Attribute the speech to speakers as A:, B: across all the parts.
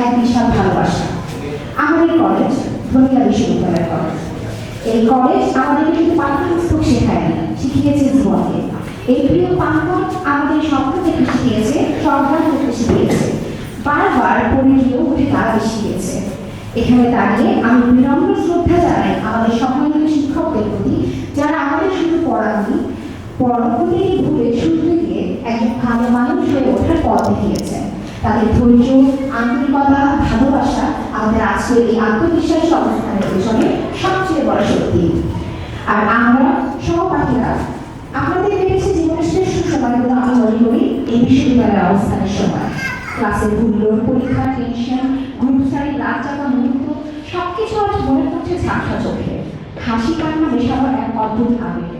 A: এক বিশাল ভালোবাসা। আমাদের কলেজ ধনিয়া বিশ্ববিদ্যালয় কলেজ। এই কলেজ আমাদেরকে শুধু পাঠ্যপুস্তক শেখায়নি, শিখিয়েছে জীবনকে। এই প্রিয় প্রাঙ্গণ আমাদের স্বপ্ন দেখতে শিখিয়েছে, সংগ্রাম করতে শিখিয়েছে, বারবার পড়ে গিয়েও উঠে দাঁড়াতে শিখিয়েছে। এখানে দাঁড়িয়ে আমি বিনম্র শ্রদ্ধা জানাই আমাদের সম্মানিত শিক্ষকদের প্রতি, যারা আমাদের শুধু পড়াননি, প্রতিটি ভুলে শুরু দিয়ে একজন ভালো মানুষ হয়ে ওঠার পথ দেখিয়েছেন। তাদের ধৈর্য, আন্তরিকতা, ভালোবাসা আমাদের আজকের এই আত্মবিশ্বাসী অবস্থানের পেছনে সবচেয়ে বড় শক্তি। আর আমরা সহপাঠীরা আমাদের পেয়েছে জীবনের শ্রেষ্ঠ সময়গুলো আমি মনে করি এই বিশ্ববিদ্যালয়ের অবস্থানের সময়। ক্লাসের হুল্লোড়, পরীক্ষার টেনশন, গ্রুপ স্টাডি, রাত জাগা মুহূর্ত, সবকিছু আজ মনে পড়ছে ঝাপসা চোখে। হাসি কান্না মেশাবার এক অদ্ভুত আবেগ।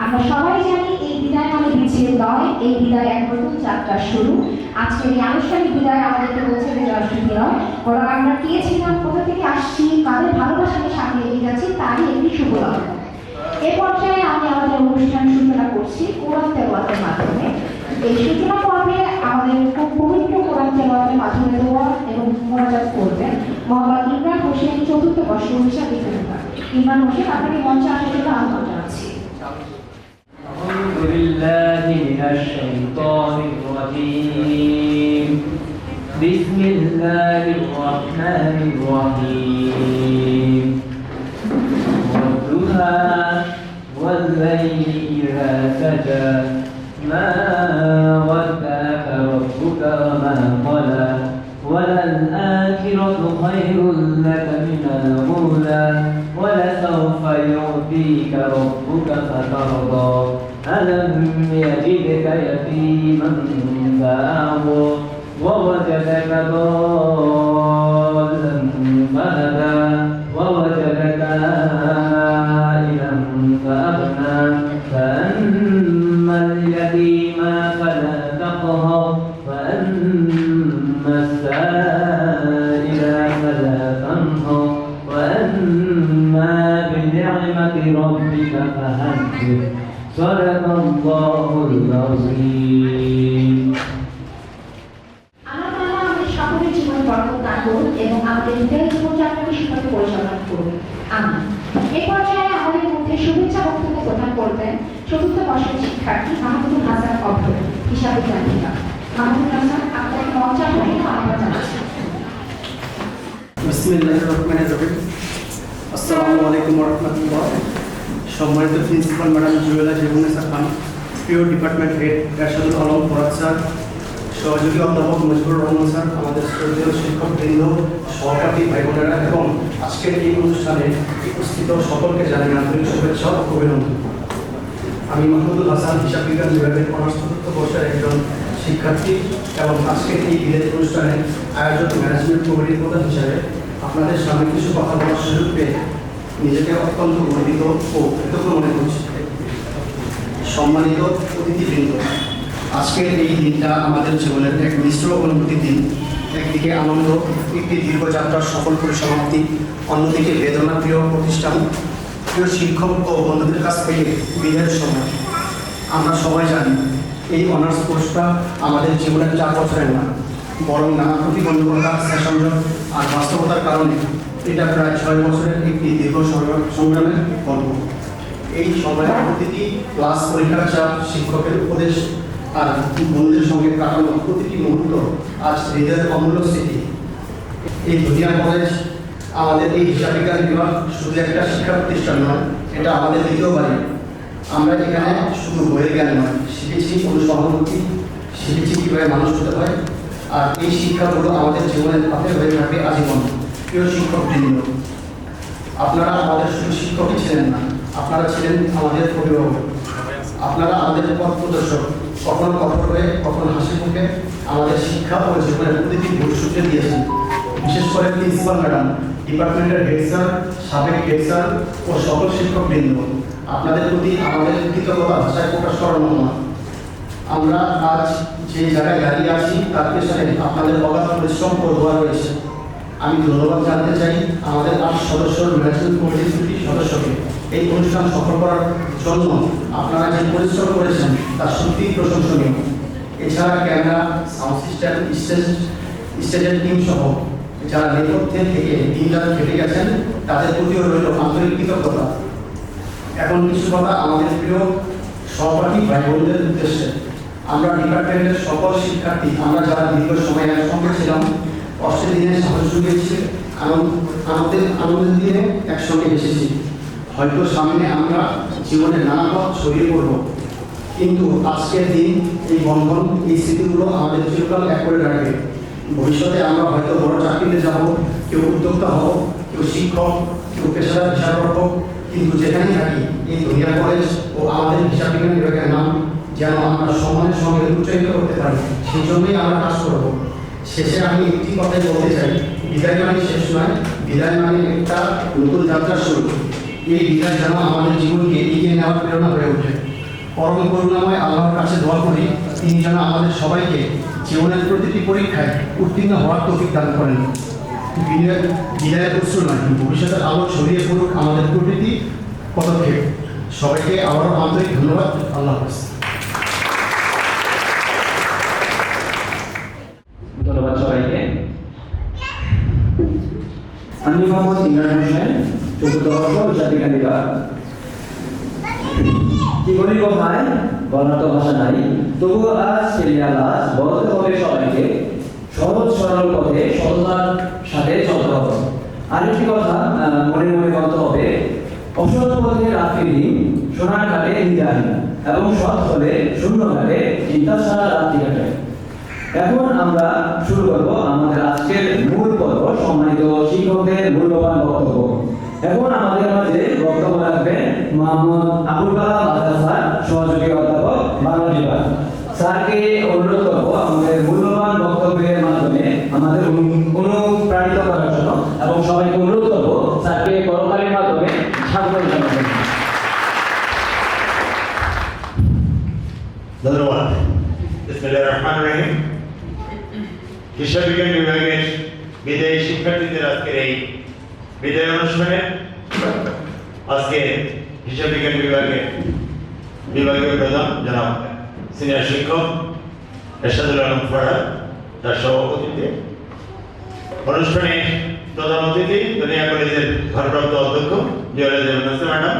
A: আমরা সবাই জানি এই বিদায় মানে বিচ্ছেদ নয়, এই বিদায় এক নতুন যাত্রার শুরু। আজকের এই আনুষ্ঠানিক বিদায় আমাদেরকে বলছে যে জয়শ্রুতি নয়, বরং আমরা কে ছিলাম, কোথা থেকে আসছি, কাদের ভালোবাসাকে সামনে এগিয়ে যাচ্ছি তারই একটি শুভ লগ্ন। এ পর্যায়ে আমি আমাদের অনুষ্ঠান সূচনা করছি কোরআন তেলাওয়াতের মাধ্যমে। এই সূচনা পর্বে আমাদের খুব পবিত্র কোরআন তেলাওয়াতের মাধ্যমে দোয়া এবং মোনাজাত করবেন মোহাম্মদ ইমরান হোসেন, চতুর্থ বর্ষ হিসাব বিজ্ঞানী। ইমরান হোসেন, আপনাকে মঞ্চে আসার জন্য আহ্বান জানাচ্ছি।
B: أعوذ بالله من الشيطان الرجيم. بسم الله الرحمن الرحيم. والضحى والليل إذا سجى ما ودعك ربك وما قلى وللآخرة خير لك من الأولى ولسوف يعطيك ربك فترضى ألم يجدك يتيما فآوى ووجدك ضالا فهدى ووجدك عائلا فأغنى فأما اليتيم فلا تقهر وأما السائل فلا تنهر وأما بنعمة ربك فحدث صدق الله العظيم.
A: আমাদের সকলের জীবন বরকত দান করুন এবং আমাদের হৃদয় জীবনযাত্রাকে সুখে পরিচালনা করুন। আমিন। এ পর্যায়ে আমাদের মধ্যে শুভেচ্ছা বক্তব্য প্রদান করবেন চতুর্থ বর্ষের শিক্ষার্থী মাহমুদুল হাসান অভ্র, হিসাব বিজ্ঞানীরা। মাহমুদুল হাসান, আপনাকে মঞ্চে আহ্বান জানাচ্ছি।
C: বিসমিল্লাহির রহমানির রহিম। আসসালামু আলাইকুম ওয়া রাহমাতুল্লাহ। সম্মানিত প্রিন্সিপাল ম্যাডাম জুয়েলা জেবুনেসা খান, প্রিয় department head Ershadul Alam Farad sir, সহযোগী অধ্যাপক মজিবুর রহমান স্যার, আমাদের শ্রদ্ধেয় শিক্ষকবৃন্দ, সহপাঠী ভাই বোনেরা এবং আজকের এই অনুষ্ঠানে উপস্থিত সকলকে জানাই আন্তরিক শুভেচ্ছা ও অভিনন্দন। আমি মাহমুদুল হাসান, হিসাব বিজ্ঞান বিভাগের অনার্স চতুর্থ বর্ষের একজন শিক্ষার্থী এবং আজকের এই বিদায় অনুষ্ঠানে আয়োজক ম্যানেজমেন্ট কমিটির প্রধান হিসাবে আপনাদের সামনে কিছু কথা বলার সুযোগ পেয়ে নিজেকে অত্যন্ত গর্বিত ও কৃতজ্ঞ মনে করছি। সম্মানিত অতিথিবৃন্দ, আজকের এই দিনটা আমাদের জীবনের এক মিশ্র অনুভূতির দিন। একদিকে আনন্দ, একটি দীর্ঘযাত্রার সফল পরিসমাপ্তি, অন্যদিকে বেদনা প্রিয় প্রতিষ্ঠান, প্রিয় শিক্ষক ও বন্ধুদের কাছ থেকে বিদায়ের সময়। আমরা সবাই জানি এই অনার্স কোর্সটা আমাদের জীবনের 4 বছরের না, বরং নানা প্রতিবন্ধকতা, সেশনজট আর বাস্তবতার কারণে এটা প্রায় 6 বছরের একটি দীর্ঘ সংগ্রামের গল্প। এই সময়ে প্রতিটি ক্লাস, পরীক্ষার চাপ, শিক্ষকের উপদেশ আর বন্ধুদের সঙ্গে কাটানো প্রতিটি মুহূর্ত আজ হৃদয়ের অমূল্য স্মৃতি। এই ধনিয়া কলেজ, আমাদের এই হিসাব বিজ্ঞান বিভাগ শুধু একটা শিক্ষা প্রতিষ্ঠান নয়, এটা আমাদের দ্বিতীয় বাড়ি। আমরা এখানে শুধু বইয়ের জ্ঞান নয়, শিখেছি অনুসহানুভূতি, শিখেছি কীভাবে মানুষ হতে হয়, আর এই শিক্ষাগুলো আমাদের জীবনের পথে হয়ে থাকবে আজীবন। প্রিয় শিক্ষকবৃন্দ, আপনারা আমাদের শুধু শিক্ষকই ছিলেন না, আপনারা ছিলেন আমাদের অভিভাবক। আপনারা আমাদের পথ প্রদর্শক, কখনো কঠোর হয়ে, কখনো হাসি মুখে আমাদের শিক্ষা ও জীবনের প্রতিটি ভবিষ্যতে দিয়েছেন। বিশেষ করে প্রিন্সিপাল ম্যাডাম, ডিপার্টমেন্টের হেড স্যার, সাবেক হেড স্যার ও সকল শিক্ষকবৃন্দ, আপনাদের প্রতি আমাদের কৃতজ্ঞতা ভাষায় প্রকাশ করানো না। আমরা আজ যে জায়গায় দাঁড়িয়ে আছি তার পেছনে আপনাদের অগাধ পরিশ্রম ও দোয়া রয়েছে। আমি ধন্যবাদ জানাতে চাই আমাদের 8 সদস্য ম্যানেজমেন্ট কমিটির 2টি সদস্যকে। এই অনুষ্ঠান সফল করার জন্য আপনারা যে পরিশ্রম করেছেন তা সত্যিই প্রশংসনীয়। এছাড়া ক্যামেরা, সাউন্ড সিস্টেম, স্টেজ স্টেজের টিম সহ যারা নেপথ্যে থেকে দিনরাত খেটে গেছেন তাদের প্রতিও রইল আন্তরিক কৃতজ্ঞতা। এখন কিছু কথা আমাদের প্রিয় সহপাঠী ভাই বোনদের উদ্দেশ্যে। আমরা ডিপার্টমেন্টের সকল শিক্ষার্থী আমরা যারা দীর্ঘ সময় একসঙ্গে ছিলাম, কষ্টের দিনে সাহস জুগিয়েছি, আনন্দের দিনে একসঙ্গে এসেছি। হয়তো সামনে আমরা জীবনে নানা পথ ছড়িয়ে পড়ব, কিন্তু আজকের দিন এই বন্ধন এই স্মৃতিগুলো আমাদের চিরকাল এক করে রাখবে। ভবিষ্যতে আমরা হয়তো বড় চাকরিতে যাব, কেউ উদ্যোক্তা হব, কেউ শিক্ষক, কেউ পেশাদার হিসাবরক্ষক, কিন্তু যেখানেই থাকি এই দুনিয়া কলেজ ও আমাদের হিসাব বিজ্ঞান বিভাগের নাম যেন আমরা সম্মানের সঙ্গে উচ্চারিত করতে পারি, সেই জন্যই আমরা কাজ করব। শেষে আমি একটি কথাই বলতে চাই, বিদায় মানে শেষ নয়, বিদায় মানে একটা নতুন যাত্রার শুরু। এই বিদায় যেন আমাদের জীবনকে এগিয়ে নেওয়ার প্রেরণা হয়ে ওঠে। পরম করুণাময় আল্লাহর কাছে দোয়া করি তিনি যেন আমাদের সবাইকে জীবনের প্রতিটি পরীক্ষায় উত্তীর্ণ হওয়ার তৌফিক দান করেন। বিদায়ের উৎস নয়, ভবিষ্যতের আলো ছড়িয়ে পড়ুক আমাদের প্রতিটি পদক্ষেপ। সবাইকে আবারও আন্তরিক ধন্যবাদ। আল্লাহ হাফেজ।
B: ধন্যবাদ সবাইকে। আমি মোহাম্মদ ইমরান হোসেন, চতুর্থ বর্ষ হিসাববিজ্ঞান বিভাগ। কি বলি ভাই, বলার তো ভাষা নাই, তবুও আজ লাশ বলতে হবে সবাইকে সহজ সরল পথে সততার সাথে চলতে হবে। আরেকটি কথা মনে মনে বলতে হবে, অসৎ পথে রাত্রি দিন, সোনার ঘাটে নিদান, এবং সৎ হলে শূন্য ঘাটে চিন্তা ছাড়া রাত্রি কাটে। এখন আমরা শুরু করব আমাদের আজকের মূল পর্ব, সম্মানিত শিক্ষকদের মূল্যবান বক্তব্য। এখন আমাদের মাঝে বক্তব্য রাখবেন মোহাম্মদ আবুল কালাম আজাদ স্যার, সহযোগী অধ্যাপক বাংলা বিভাগ। স্যারকে অনুরোধ করবো আমাদের মূল্যবান বক্তব্যের মাধ্যমে আমাদের অনুপ্রাণিত করার জন্য, এবং সবাইকে অনুরোধ করবো স্যারকে করতালির মাধ্যমে স্বাগত জানাবেন।
D: ধন্যবাদ। বিসমিল্লাহির রহমানির রহিম। হিসাব বিজ্ঞান বিভাগের বিদায়ী শিক্ষার্থীদের আজকের এই বিদায় অনুষ্ঠানে আজকে হিসাব বিজ্ঞান বিভাগীয় প্রধান জনাব সিনিয়র শিক্ষক এরশাদুল আলম ফরহাদ তার সভাপতিত্বে অনুষ্ঠানে প্রধান অতিথি দুনিয়া কলেজের ভারপ্রাপ্ত অধ্যক্ষ জুয়েলা জেবনাসে ম্যাডাম,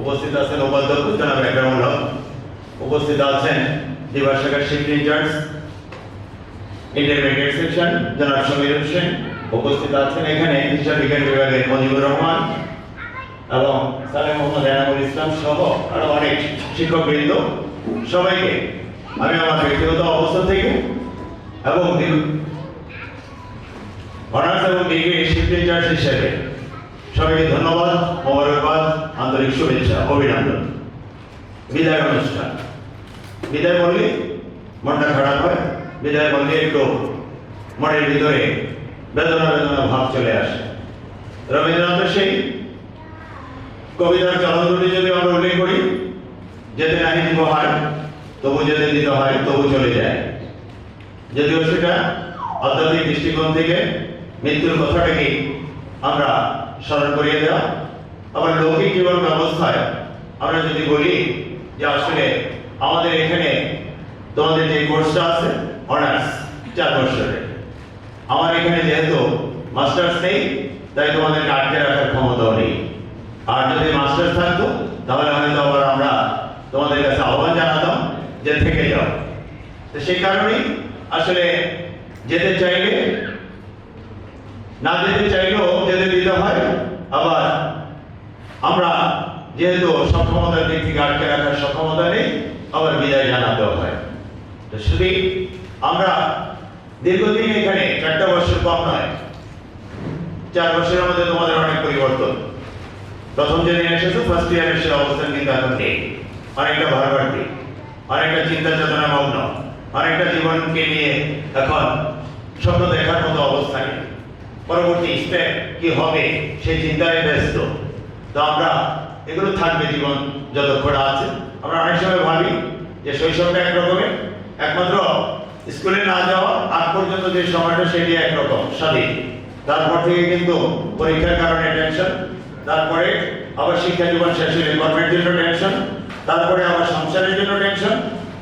D: উপস্থিত আছেন উপাধ্যক্ষ জনাব একরামুল হক, উপস্থিত আছেন বিভাগ শাখার শিফট ইনচার্জ ইন্টারমিডিয়েট সেকশন জনাব সমীর হোসেন, উপস্থিত আছেন এখানে হিসাব বিজ্ঞান বিভাগের মজিবুর রহমান এবং সালেম মোহাম্মদ এনামুল ইসলাম সহ আরো অনেক শিক্ষকবৃন্দ। সবাইকে আমি আমার ব্যক্তিগত অবস্থান থেকে এবং অনার্স এবং ডিগ্রি শিফট ইনচার্জ হিসেবে সবাইকে ধন্যবাদ, মোবারকবাদ, আন্তরিক শুভেচ্ছা, অভিনন্দন। বিদায় অনুষ্ঠান, বিদায় বললে মনটা খারাপ হয়, বিদায় বললে একটু মনের ভিতরে বেদনা বেদনা ভাব চলে আসে। রবীন্দ্রনাথের সেই কবিতার চরণ দুটি যদি আমরা উল্লেখ করি, যেতে নাহি দিব হয় তবু যেতে দিতে হয় তবু চলে যায়। যদিও সেটা আধ্যাত্মিক দৃষ্টিকোণ থেকে মৃত্যুর কথাটাকে আমরা স্মরণ করিয়ে দেওয়া, আবার লৌকিক জীবন ব্যবস্থায় আমরা যদি বলি যে আসলে আমাদের এখানে তোমাদের যে কোর্সটা আছে অনার্স 4 বছরের, আমার এখানে যেহেতু মাস্টার্স নেই তাই তোমাদেরকে আটকে রাখার ক্ষমতাও নেই। আর যদি মাস্টার্স থাকতো তাহলে হয়তো আবার আমরা তোমাদের কাছে আহ্বান জানাতাম যে থেকে যাও। তো সেই কারণেই আসলে যেতে চাইলে না যেতে চাইলেও যেতে দিতে হয়, আবার আমরা যেহেতু সক্ষমতার দিক থেকে আটকে রাখার সক্ষমতা নেই আবার বিদায় জানাতেও হয়। তো শুধু আমরা দীর্ঘদিন এখানে 4টা বছর কম নয়, 4 বছরের মধ্যে তোমাদের অনেক পরিবর্তন। প্রথম যেদিন এসেছো ফার্স্ট ইয়ারের সে অবস্থান কিন্তু এখন নেই, অনেকটা ভারবাটি, অনেকটা চিন্তা চেতনা মগ্ন, অনেকটা জীবনকে নিয়ে এখন স্বপ্ন দেখার মতো অবস্থা নেই। পরবর্তী স্টেপ কি হবে সেই চিন্তায় ব্যস্ত। তো আমরা এগুলো থাকবে জীবন যতক্ষণ আছে। আমরা অনেক সময় ভাবি যে শৈশবটা একরকমের, একমাত্র স্কুলে না যাওয়া আগ পর্যন্ত যে সময়টা সেটি একরকম স্বাধীন, তারপর থেকে কিন্তু পরীক্ষার কারণে টেনশন, তারপরে আবার শিক্ষা জীবন শেষ হলে কর্মের জন্য টেনশন, তারপরে আবার সংসারের জন্য টেনশন,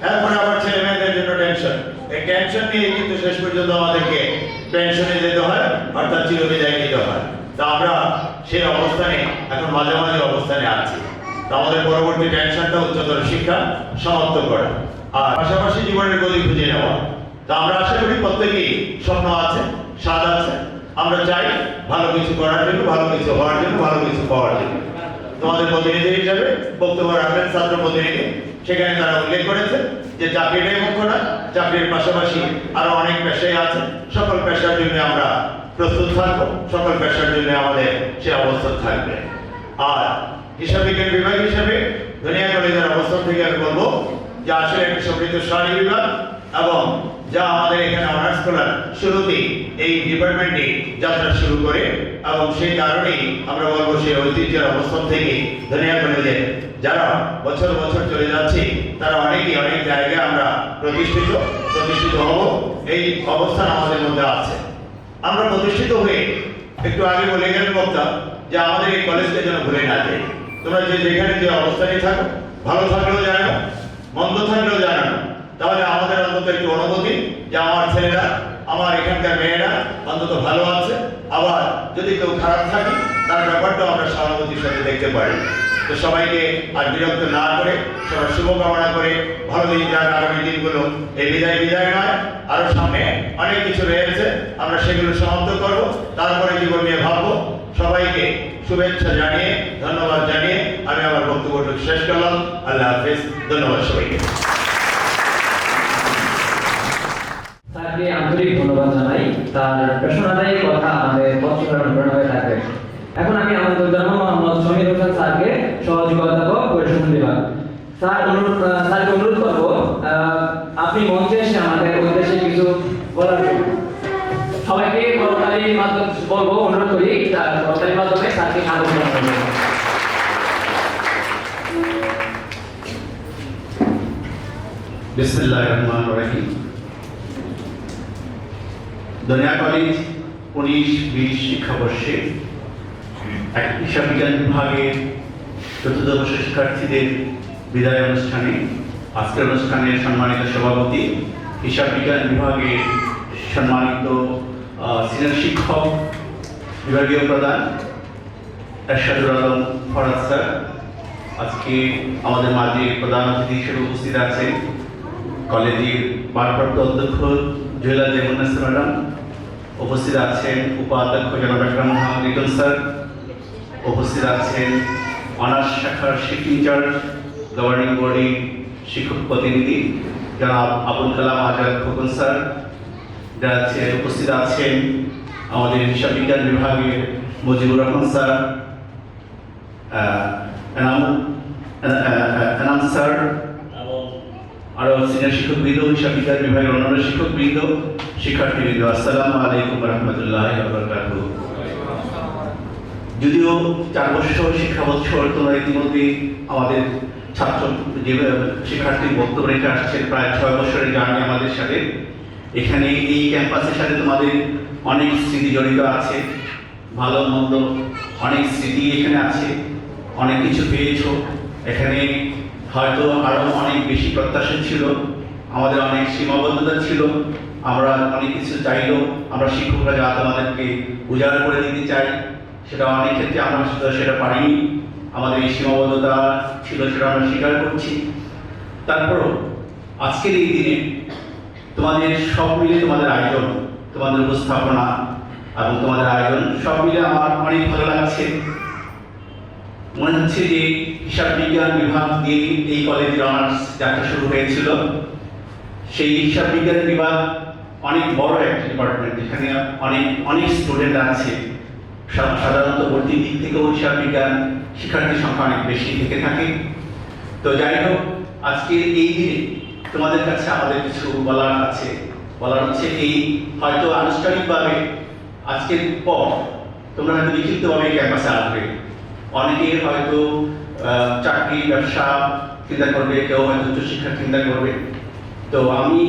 D: এরপরে আবার ছেলে মেয়েদের জন্য টেনশন। এই টেনশন নিয়ে কিন্তু শেষ পর্যন্ত আমাদেরকে পেনশনে যেতে হয়, অর্থাৎ চিরবিদায় নিতে হয়। তো আমরা সেই অবস্থানে এখন মাঝামাঝি অবস্থানে আছি। তো আমাদের পরবর্তী টেনশনটা উচ্চতর শিক্ষা সমাপ্ত করা আর পাশাপাশি জীবনের গতি খুঁজে নেওয়া। তো আমরা আশা করি প্রত্যেকেই স্বপ্ন আছে, স্বাদ আছে। আমরা চাই ভালো কিছু করার জন্য, ভালো কিছু হওয়ার জন্য, ভালো কিছু পাওয়ার জন্য। তোমাদের প্রতিনিধি হিসাবে বক্তব্য রাখবেন ছাত্র প্রতিনিধি। সেখানে তারা উল্লেখ করেছে যে চাকরিটাই মুখ্য না, চাকরির পাশাপাশি আরো অনেক পেশাই আছে। সকল পেশার জন্য আমরা প্রস্তুত থাকবো, সকল পেশার জন্য আমাদের সে অবস্থান থাকবে। আর হিসাব বিজ্ঞান বিভাগ হিসেবে দুনিয়া কলেজের অবস্থান থেকে আমি বলবো যে আসলে একটি সমৃদ্ধশালী বিভাগ এবং যা আমাদের এখানে অনার্স করার শুরুতেই এই ডিপার্টমেন্টে যাত্রা শুরু করে এবং সেই কারণেই আমরা বলবো সেই ঐতিহ্যের অবস্থান থেকে দুনিয়া কলেজে যারা বছর বছর চলে যাচ্ছে তারা অনেকেই অনেক জায়গায় আমরা প্রতিষ্ঠিত হব, এই অবস্থান আমাদের মধ্যে আছে। আমরা প্রতিষ্ঠিত হয়ে একটু আগে বলে গেলেন বক্তা যে আমাদের এই কলেজকে যেন ভুলে না যায়। তোমরা যেখানে যে অবস্থানে থাকো, ভালো থাকলেও জানো, মন্দ থাকলেও জানো, তাহলে আমাদের অন্তত একটু অনুভূতি যে আমার ছেলেরা, আমার এখানকার মেয়েরা অন্তত ভালো আছে। আবার যদি কেউ খারাপ থাকে তার ব্যাপারটাও আমরা সহানুভূতির সাথে দেখতে পারি। তো সবাইকে আর বিরক্ত না করে সবার শুভকামনা করে ভালো দিন যাক আগামী দিনগুলো। এই বিদায় নয়, আরো সামনে অনেক কিছু রয়েছে, আমরা সেগুলো সমাপ্ত করব, তারপরে জীবন নিয়ে ভাববো। সবাইকে শুভেচ্ছা জানিয়ে, ধন্যবাদ জানিয়ে আমি আমার বক্তব্যটুকু শেষ করলাম। আল্লাহ হাফেজ, ধন্যবাদ সবাইকে।
B: তাকে আন্তরিক ধন্যবাদ জানাই, তার পেশনাদায়ী কথা আমাদের বছরের অনুপ্রেরণা হয়ে থাকবে। এখন আমি আমাদের মোহাম্মদ সমীর হোসেন স্যারকে সহযোগী অধ্যাপক পরিসংখ্যান বিভাগ স্যারকে অনুরোধ করবো আপনি মঞ্চে এসে আমাদের উদ্দেশ্যে কিছু বলার জন্য। সবাইকে করতালির মাধ্যমে বলবো, অনুরোধ করি করতালির মাধ্যমে স্যারকে আলোচনা করবেন।
D: বিসমিল্লাহির রহমানির রহিম। দুনিয়া কলেজ 19-20 শিক্ষাবর্ষে হিসাব বিজ্ঞান বিভাগের চতুর্থ বর্ষের শিক্ষার্থীদের বিদায় অনুষ্ঠানে আজকের অনুষ্ঠানের সম্মানিত সভাপতি, হিসাব বিজ্ঞান বিভাগের সম্মানিত সিনিয়র শিক্ষক, বিভাগীয় প্রধান এরশাদুল আলম ফরাদ স্যার, আজকে আমাদের মাঝে প্রধান অতিথি হিসেবে উপস্থিত আছেন কলেজের ভারপ্রাপ্ত অধ্যক্ষ জুয়েলা জেমুন্নেসা ম্যাডাম, উপস্থিত আছেন উপাধ্যক্ষ জনাব আকরাম মোহাম্মদ রিটন স্যার, উপস্থিত আছেন অনার্স শাখার শিক্ষক ইনচার্জ গভর্নিং বডি শিক্ষক প্রতিনিধি জনাব আবুল কালাম আজাদ খোকন স্যার, উপস্থিত আছেন আমাদের হিসাব বিজ্ঞান বিভাগের মুজিবুর রহমান স্যার, এনাম স্যার, আরো সিনিয়র শিক্ষকবৃন্দ, হিসাব বিজ্ঞান বিভাগের অন্যান্য শিক্ষকবৃন্দ, শিক্ষার্থীবৃন্দ, আসসালামু আলাইকুম রহমতুল্লাহি ওয়া বারাকাতুহু। যদিও 4 বছর শিক্ষা বছর তোমরা ইতিমধ্যে আমাদের ছাত্র যে শিক্ষার্থীর বক্তব্য রেখে আসছে, প্রায় 6 বছরের জার্নি আমাদের সাথে। এখানে এই ক্যাম্পাসের সাথে তোমাদের অনেক স্মৃতি জড়িত আছে, ভালো মন্দ অনেক স্মৃতি এখানে আছে, অনেক কিছু পেয়েছো। এখানে হয়তো আরো অনেক বেশি প্রত্যাশা ছিল, আমাদের অনেক সীমাবদ্ধতা ছিল, আমরা অনেক কিছু চাইলেও আমরা শিক্ষকরা যা তোমাদেরকে উজাড় করে দিতে চাই সেটা অনেক ক্ষেত্রে আমরা সেটা পারিনি, আমাদের এই সীমাবদ্ধতা ছিল, সেটা আমরা স্বীকার করছি। তারপরও আজকের এই দিনে তোমাদের সব মিলে তোমাদের আয়োজন, তোমাদের উপস্থাপনা এবং তোমাদের আয়োজন সব মিলে আমার অনেক ভালো লাগছে। মনে হচ্ছে যে হিসাব বিজ্ঞান বিভাগ দিয়ে এই কলেজের অনার্স যাত্রা শুরু হয়েছিল। সেই হিসাব বিজ্ঞান বিভাগ অনেক বড় একটা ডিপার্টমেন্ট, যেখানে অনেক স্টুডেন্ট আছে। সাধারণত ভর্তির দিক থেকেও হিসাব বিজ্ঞান শিক্ষার্থীর সংখ্যা অনেক বেশি থেকে থাকে। তো যাই হোক, আজকে এই দিনে তোমাদের কাছে আমাদের কিছু বলার আছে। বলার হচ্ছে এই, হয়তো আনুষ্ঠানিকভাবে আজকের পর তোমরা হয়তো লিখিতভাবে ক্যাম্পাসে আসবে, অনেকের হয়তো চাকরি ব্যবসা চিন্তা করবে, কেউ হয়তো উচ্চশিক্ষা চিন্তা করবে। তো আমি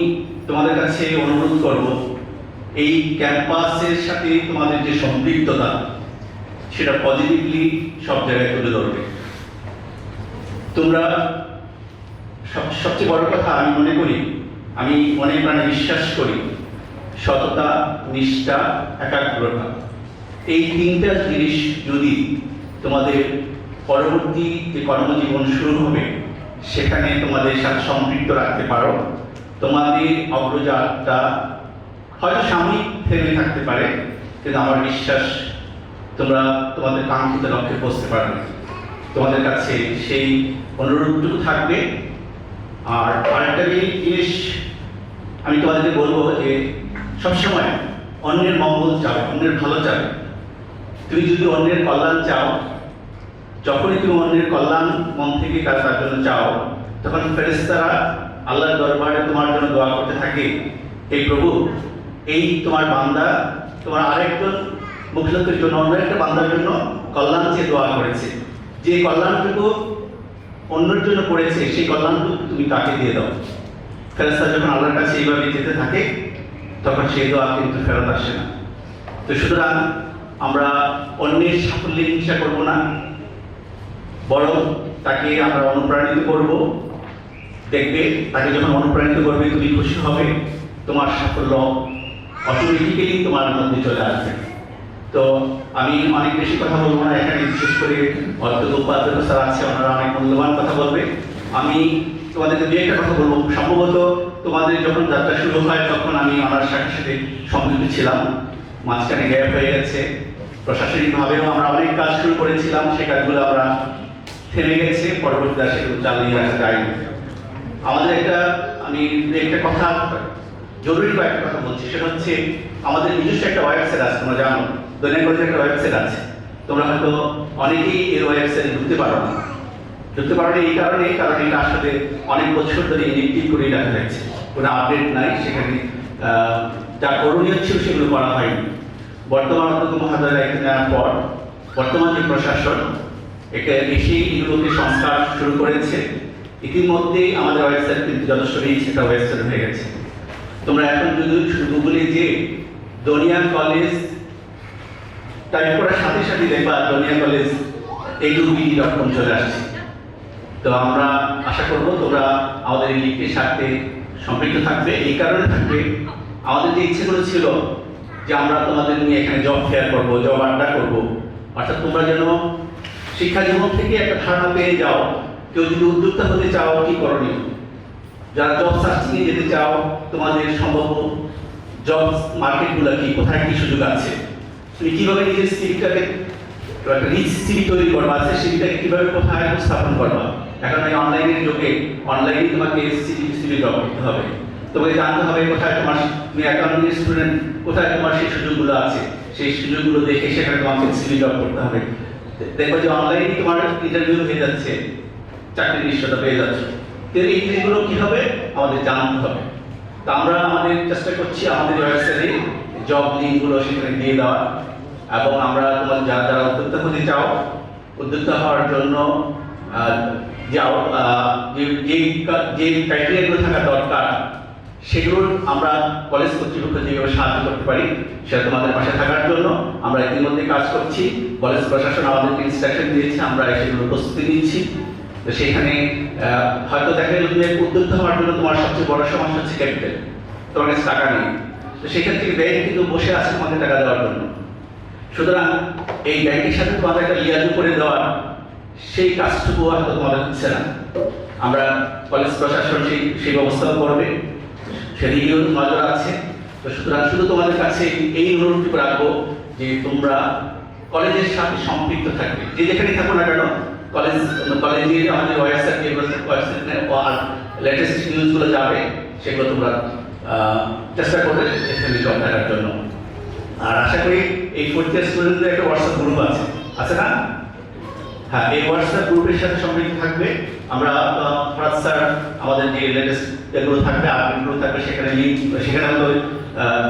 D: তোমাদের কাছে অনুরোধ করব, এই ক্যাম্পাসের সাথে তোমাদের যে সম্পৃক্ততা সেটা পজিটিভলি সব জায়গায় তুলে ধরবে। তোমরা সবচেয়ে বড় কথা আমি মনে করি আমি অনেক প্রাণে বিশ্বাস করি সততা, নিষ্ঠা, একাগ্রতা, এই তিনটা জিনিস যদি তোমাদের পরবর্তী যে কর্মজীবন শুরু হবে সেখানে তোমাদের সাথে সম্পৃক্ত রাখতে পারো, তোমাদের অগ্রযাত্রা হয়তো সাময়িক থেমে থাকতে পারে, কিন্তু আমার বিশ্বাস তোমরা তোমাদের কাঙ্ক্ষিত লক্ষ্যে পৌঁছতে পারবে। তোমাদের কাছে সেই অনুরোধটুকু থাকবে। আর আরেকটা জিনিস আমি তোমাদেরকে বলবো যে সবসময় অন্যের মঙ্গল চাও, অন্যের ভালো চাও। তুমি যদি অন্যের কল্যাণ চাও, যখনই তুমি অন্যের কল্যাণ মন থেকে তার জন্য চাও, তখন ফেরেশতারা আল্লাহর দরবারে তোমার জন্য দোয়া করতে থাকে, এই প্রভু, এই তোমার বান্দা তোমার আরেকজন মুখলকের জন্য, অন্য একটা বান্দার জন্য কল্যাণ চেয়ে দোয়া করেছে, যে কল্যাণটুকু অন্যের জন্য করেছে সেই কল্যাণটুকু তুমি তাকে দিয়ে দাও। ফেরেশতা যখন আল্লাহর কাছে এইভাবে যেতে থাকে তখন সেই দোয়া কিন্তু ফেরত আসে না। তো সুতরাং আমরা অন্যের সাফল্যে হিংসা করব না, বরং তাকে আমরা অনুপ্রাণিত করব। দেখবে তাকে যখন অনুপ্রাণিত করবে তুমি খুশি হবে, তোমার সাফল্য অটোমেটিক্যালি তোমার মধ্যে চলে আসবে। তো আমি অনেক বেশি কথা বলবো না এখানে, বিশেষ করে উপাধ্যক্ষ স্যার আছে, ওনারা অনেক মূল্যবান কথা বলবে। আমি তোমাদেরকে দু একটা কথা বলবো। সম্ভবত তোমাদের যখন যাত্রা শুরু হয় তখন আমি আমার সাথে সম্পৃক্ত ছিলাম, মাঝখানে গ্যাপ হয়ে গেছে। প্রশাসনিকভাবেও আমরা অনেক কাজ শুরু করেছিলাম, সেই কাজগুলো আমরা থেমে গেছে, পরবর্তীতে সেগুলো চালিয়ে রাখা যায়নি। আমাদের আমি একটা কথা, জরুরি কয়েকটা কথা বলছি, সেটা হচ্ছে আমাদের নিজস্ব একটা ওয়েবসাইট আছে, তোমরা জানো দৈনিক কলেজের একটা ওয়েবসাইট আছে। তোমরা হয়তো অনেকেই এর ওয়েবসাইটে ঢুকতে পারো না এই কারণে, কারণ এটা আসলে অনেক বছর ধরে ইনএক্টিভ করে রাখা হয়েছে, কোনো আপডেট নাই, সেখানে যা করণীয় ছিল সেগুলো করা হয়নি। বর্তমান অধ্যক্ষ মহোদয় দায়িত্ব নেওয়ার পর বর্তমান যে প্রশাসন এসে এগুলোকে সংস্কার শুরু করেছে। ইতিমধ্যেই আমাদের ওয়েবসাইট কিন্তু যথেষ্ট রিচ একটা ওয়েবসাইট হয়ে গেছে। তোমরা এখন যদি গুগলে যে দনিয়া কলেজ টাইপ করার সাথে সাথে দেখবা দনিয়া কলেজ edu.bd.com চলে আসছে। তো আমরা আশা করব তোমরা আমাদের এই লিঙ্কের সাথে সম্পৃক্ত থাকবে। এই কারণে থাকবে, আমাদের যে ইচ্ছেগুলো ছিল যে আমরা তোমাদের নিয়ে এখানে জব ফেয়ার করবো, জব আড্ডা করবো, অর্থাৎ তোমরা যেন শিক্ষা জীবন থেকে একটা ধারণা পেয়ে যাও। কেউ যদি উদ্যোক্তা হতে চাও কি করণীয়, যারা জব সার্চিংয়ে যেতে চাও তোমাদের সম্ভব জব মার্কেটগুলো কি, কোথায় কি সুযোগ আছে, তুমি কিভাবে নিজের সিভিটাকে একটা রিচ সিভি তৈরি করবা, আছে সিভিটাকে কিভাবে কোথায় উপস্থাপন করবা। এখন এই অনলাইনের যুগে অনলাইনে তোমাকে সিভি জব করতে হবে, তোমাকে জানতে হবে কোথায় তোমার অ্যাকাউন্টিং স্টুডেন্ট, কোথায় তোমার সেই সুযোগগুলো আছে, সেই সুযোগগুলো দেখে সেখানে তোমাকে সিভি জব করতে হবে। দেখো যে অনলাইনে তোমার ইন্টারভিউ হয়ে যাচ্ছে, চাকরির নিশ্চয়তা পেয়ে যাচ্ছে। এই জিনিসগুলো কি হবে আমাদের জানতে হবে। তা আমরা আমাদের চেষ্টা করছি আমাদের ওয়েবসাইটে জব লিঙ্কগুলো সেখানে দিয়ে দেওয়া, এবং আমরা তোমার যারা উদ্যোক্তা হতে চাও, উদ্যোক্তা হওয়ার জন্য যে ক্রাইটেরিয়াগুলো থাকা দরকার সেগুলো আমরা কলেজ কর্তৃপক্ষ যেভাবে সাহায্য করতে পারি সেটা তোমাদের পাশে থাকার জন্য আমরা ইতিমধ্যে কাজ করছি। কলেজ প্রশাসন আমাদেরকে ইনস্ট্রাকশন দিয়েছে, আমরা সেগুলো প্রস্তুতি নিচ্ছি। তো সেখানে হয়তো দেখা গেল তুমি উদ্যোক্তা হওয়ার জন্য তোমার সবচেয়ে বড় সমস্যা হচ্ছে ক্যাপিটাল, তোমার কাছে টাকা নেই। তো সেখান থেকে ব্যাংক কিন্তু বসে আছে তোমাকে টাকা দেওয়ার জন্য। সুতরাং এই ব্যাংকের সাথে তোমাদের একটা লিয়াজু করে দেওয়ার সেই কাজটুকু হয়তো তোমাদের হচ্ছে না। আমরা কলেজ প্রশাসন সেই ব্যবস্থাও করবে, সেদিকেও নজর আছে। তো সুতরাং শুধু তোমাদের কাছে এই অনুরোধটুকু রাখবো যে তোমরা কলেজের সাথে সম্পৃক্ত থাকবে, যে যেখানে থাকো না কেন। কলেজে আমাদের ওয়েবসাইটে আর লেটেস্ট নিউজগুলো যাবে, সেগুলো তোমরা চেষ্টা করবে এখানে জব থাকার জন্য। আর আশা করি এই ফোর্থ ইয়ার স্টুডেন্টদের একটা হোয়াটসঅ্যাপ গ্রুপ আছে না? হ্যাঁ, এই হোয়াটসঅ্যাপ গ্রুপের সাথে সম্পৃক্ত থাকবে। আমরা ফরাদ স্যার আমাদের যে লেটেস্ট এগুলো থাকবে, আপডেটগুলো থাকবে, সেখানে লিঙ্ক, সেখানে হয়তো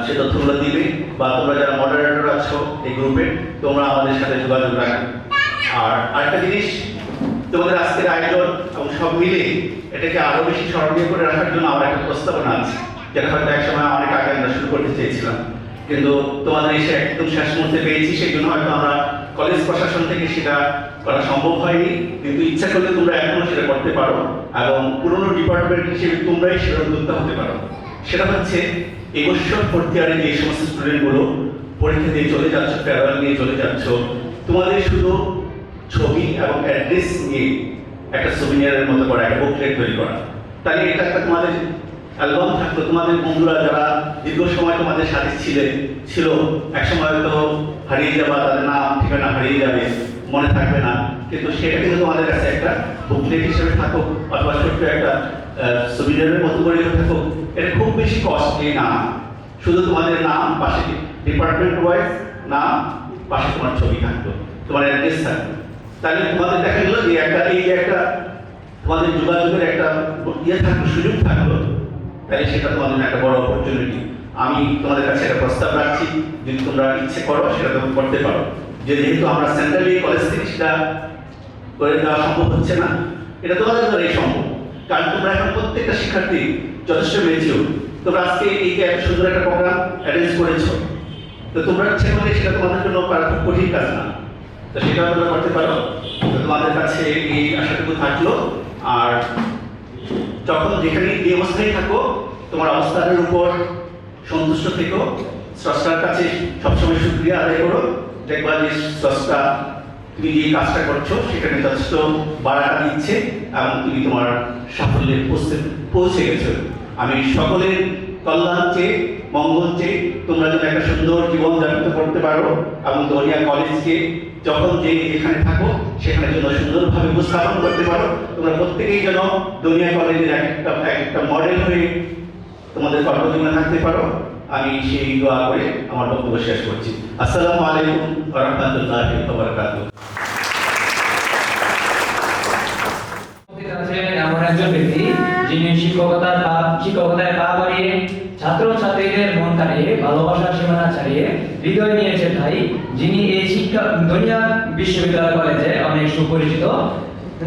D: সে তথ্যগুলো দিবে। বা তোমরা যারা মডারেটর আছো এই গ্রুপে, তোমরা আমাদের সাথে যোগাযোগ রাখবে। আর আরেকটা জিনিস, তোমাদের আজকের আয়োজন এবং সব মিলে এটাকে আরো বেশি স্মরণীয় করে রাখার জন্য আমার একটা প্রস্তাবনা আছে, যেটা হয়তো একসময় অনেক আগে আমরা শুরু করতে চেয়েছিলাম, কিন্তু তোমাদের এসে একদম শেষ মুহূর্তে পেয়েছি। সেই জন্য হয়তো আমরা কলেজ প্রশাসন থেকে সেটা করা সম্ভব হয়নি, কিন্তু ইচ্ছা করলে তোমরা এখনো সেটা
E: করতে পারো এবং পুরনো ডিপার্টমেন্ট হিসেবে তোমরাই সেটা উদ্যোক্তা হতে পারো। সেটা হচ্ছে এই বছর ফোর্থ ইয়ারে যে সমস্ত স্টুডেন্টগুলো পরীক্ষা দিয়ে চলে যাচ্ছ, ফেয়ারওয়েল নিয়ে চলে যাচ্ছ, তোমাদের শুধু ছবি এবং অ্যাড্রেস নিয়ে একটা সোভিনিয়ারের মতো করে একটা বুকলেট তৈরি করা। তাহলে এটা একটা তোমাদের অ্যালবাম থাকলো, তোমাদের বন্ধুরা যারা দীর্ঘ সময় তোমাদের সাথে ছিল, একসময় তো হারিয়ে যাবা, তাদের নাম ঠিকানা হারিয়ে যাবে, মনে থাকবে না, কিন্তু সেটা কিন্তু তোমাদের কাছে একটা বুকলেট হিসেবে থাকুক অথবা ছোট্ট একটা সোভিনিয়ারের মতো করে থাকুক। এটা খুব বেশি কস্টলি না, শুধু তোমাদের নাম, পাশে ডিপার্টমেন্ট ওয়াইজ নাম, পাশে তোমার ছবি থাকতো, তোমার অ্যাড্রেস থাকতো। তাহলে তোমাদের দেখা গেল যে এই যে একটা তোমাদের যোগাযোগের একটা থাকলো, সুযোগ থাকলো, তাহলে সেটা তোমাদের একটা বড় অপরচুনিটি। আমি তোমাদের কাছে একটা প্রস্তাব রাখছি, যদি তোমরা ইচ্ছে করো সেটা তোমরা করতে পারো। যেহেতু আমরা সেন্ট্রালি কলেজ থেকে সেটা করে দেওয়া সম্ভব হচ্ছে না, এটা তোমাদের দ্বারাই সম্ভব, কারণ তোমরা এখন প্রত্যেকটা শিক্ষার্থী যথেষ্ট মেয়েছিও। তোমরা আজকে এই যে একটা সুন্দর একটা প্রোগ্রাম অ্যারেঞ্জ করেছো, তো তোমরা ইচ্ছে করলে সেটা তোমাদের জন্য করা খুব কঠিন কাজ না, তো সেটাও তোমরা করতে পারো। তো তোমাদের কাছে এই আশাটুকু থাকলো। আর যখন যেখানে এই অবস্থায় থাকো, তোমার অবস্থানের উপর সন্তুষ্ট থেকো, স্রষ্টার কাছে সবসময় শুকরিয়া আদায় করো। দেখবা যে স্রষ্টা তুমি যে কাজটা করছো সেখানে যথেষ্ট বাড়াটা দিচ্ছে এবং তুমি তোমার সাফল্যে পৌঁছে গেছো। আমি সকলের কল্যাণ চেয়ে, মঙ্গল চেয়ে তোমরা যেন একটা সুন্দর জীবন যাপিত করতে পারো এবং দনিয়া কলেজকে যখন যেখানে থাকো সেখানে যেন সুন্দরভাবে উপস্থাপন করতে পারো। তোমরা প্রত্যেকেই যেন দনিয়া কলেজের একটা মডেল হয়ে তোমাদের কর্মজীবনে থাকতে পারো। আমি সেই দোয়া করে আমার বক্তব্য শেষ করছি। আসসালামু আলাইকুম ওয়া রাহমাতুল্লাহি ওয়া বারাকাতুহু।
B: এমন একজন ব্যক্তি যিনি শিক্ষকতায় পা বাড়িয়ে ছাত্র ছাত্রীদের মন কাড়িয়ে ভালোবাসার সীমানা ছাড়িয়ে হৃদয় নিয়েছে ভাই, যিনি এই দনিয়া বিশ্ববিদ্যালয় কলেজে অনেক সুপরিচিত,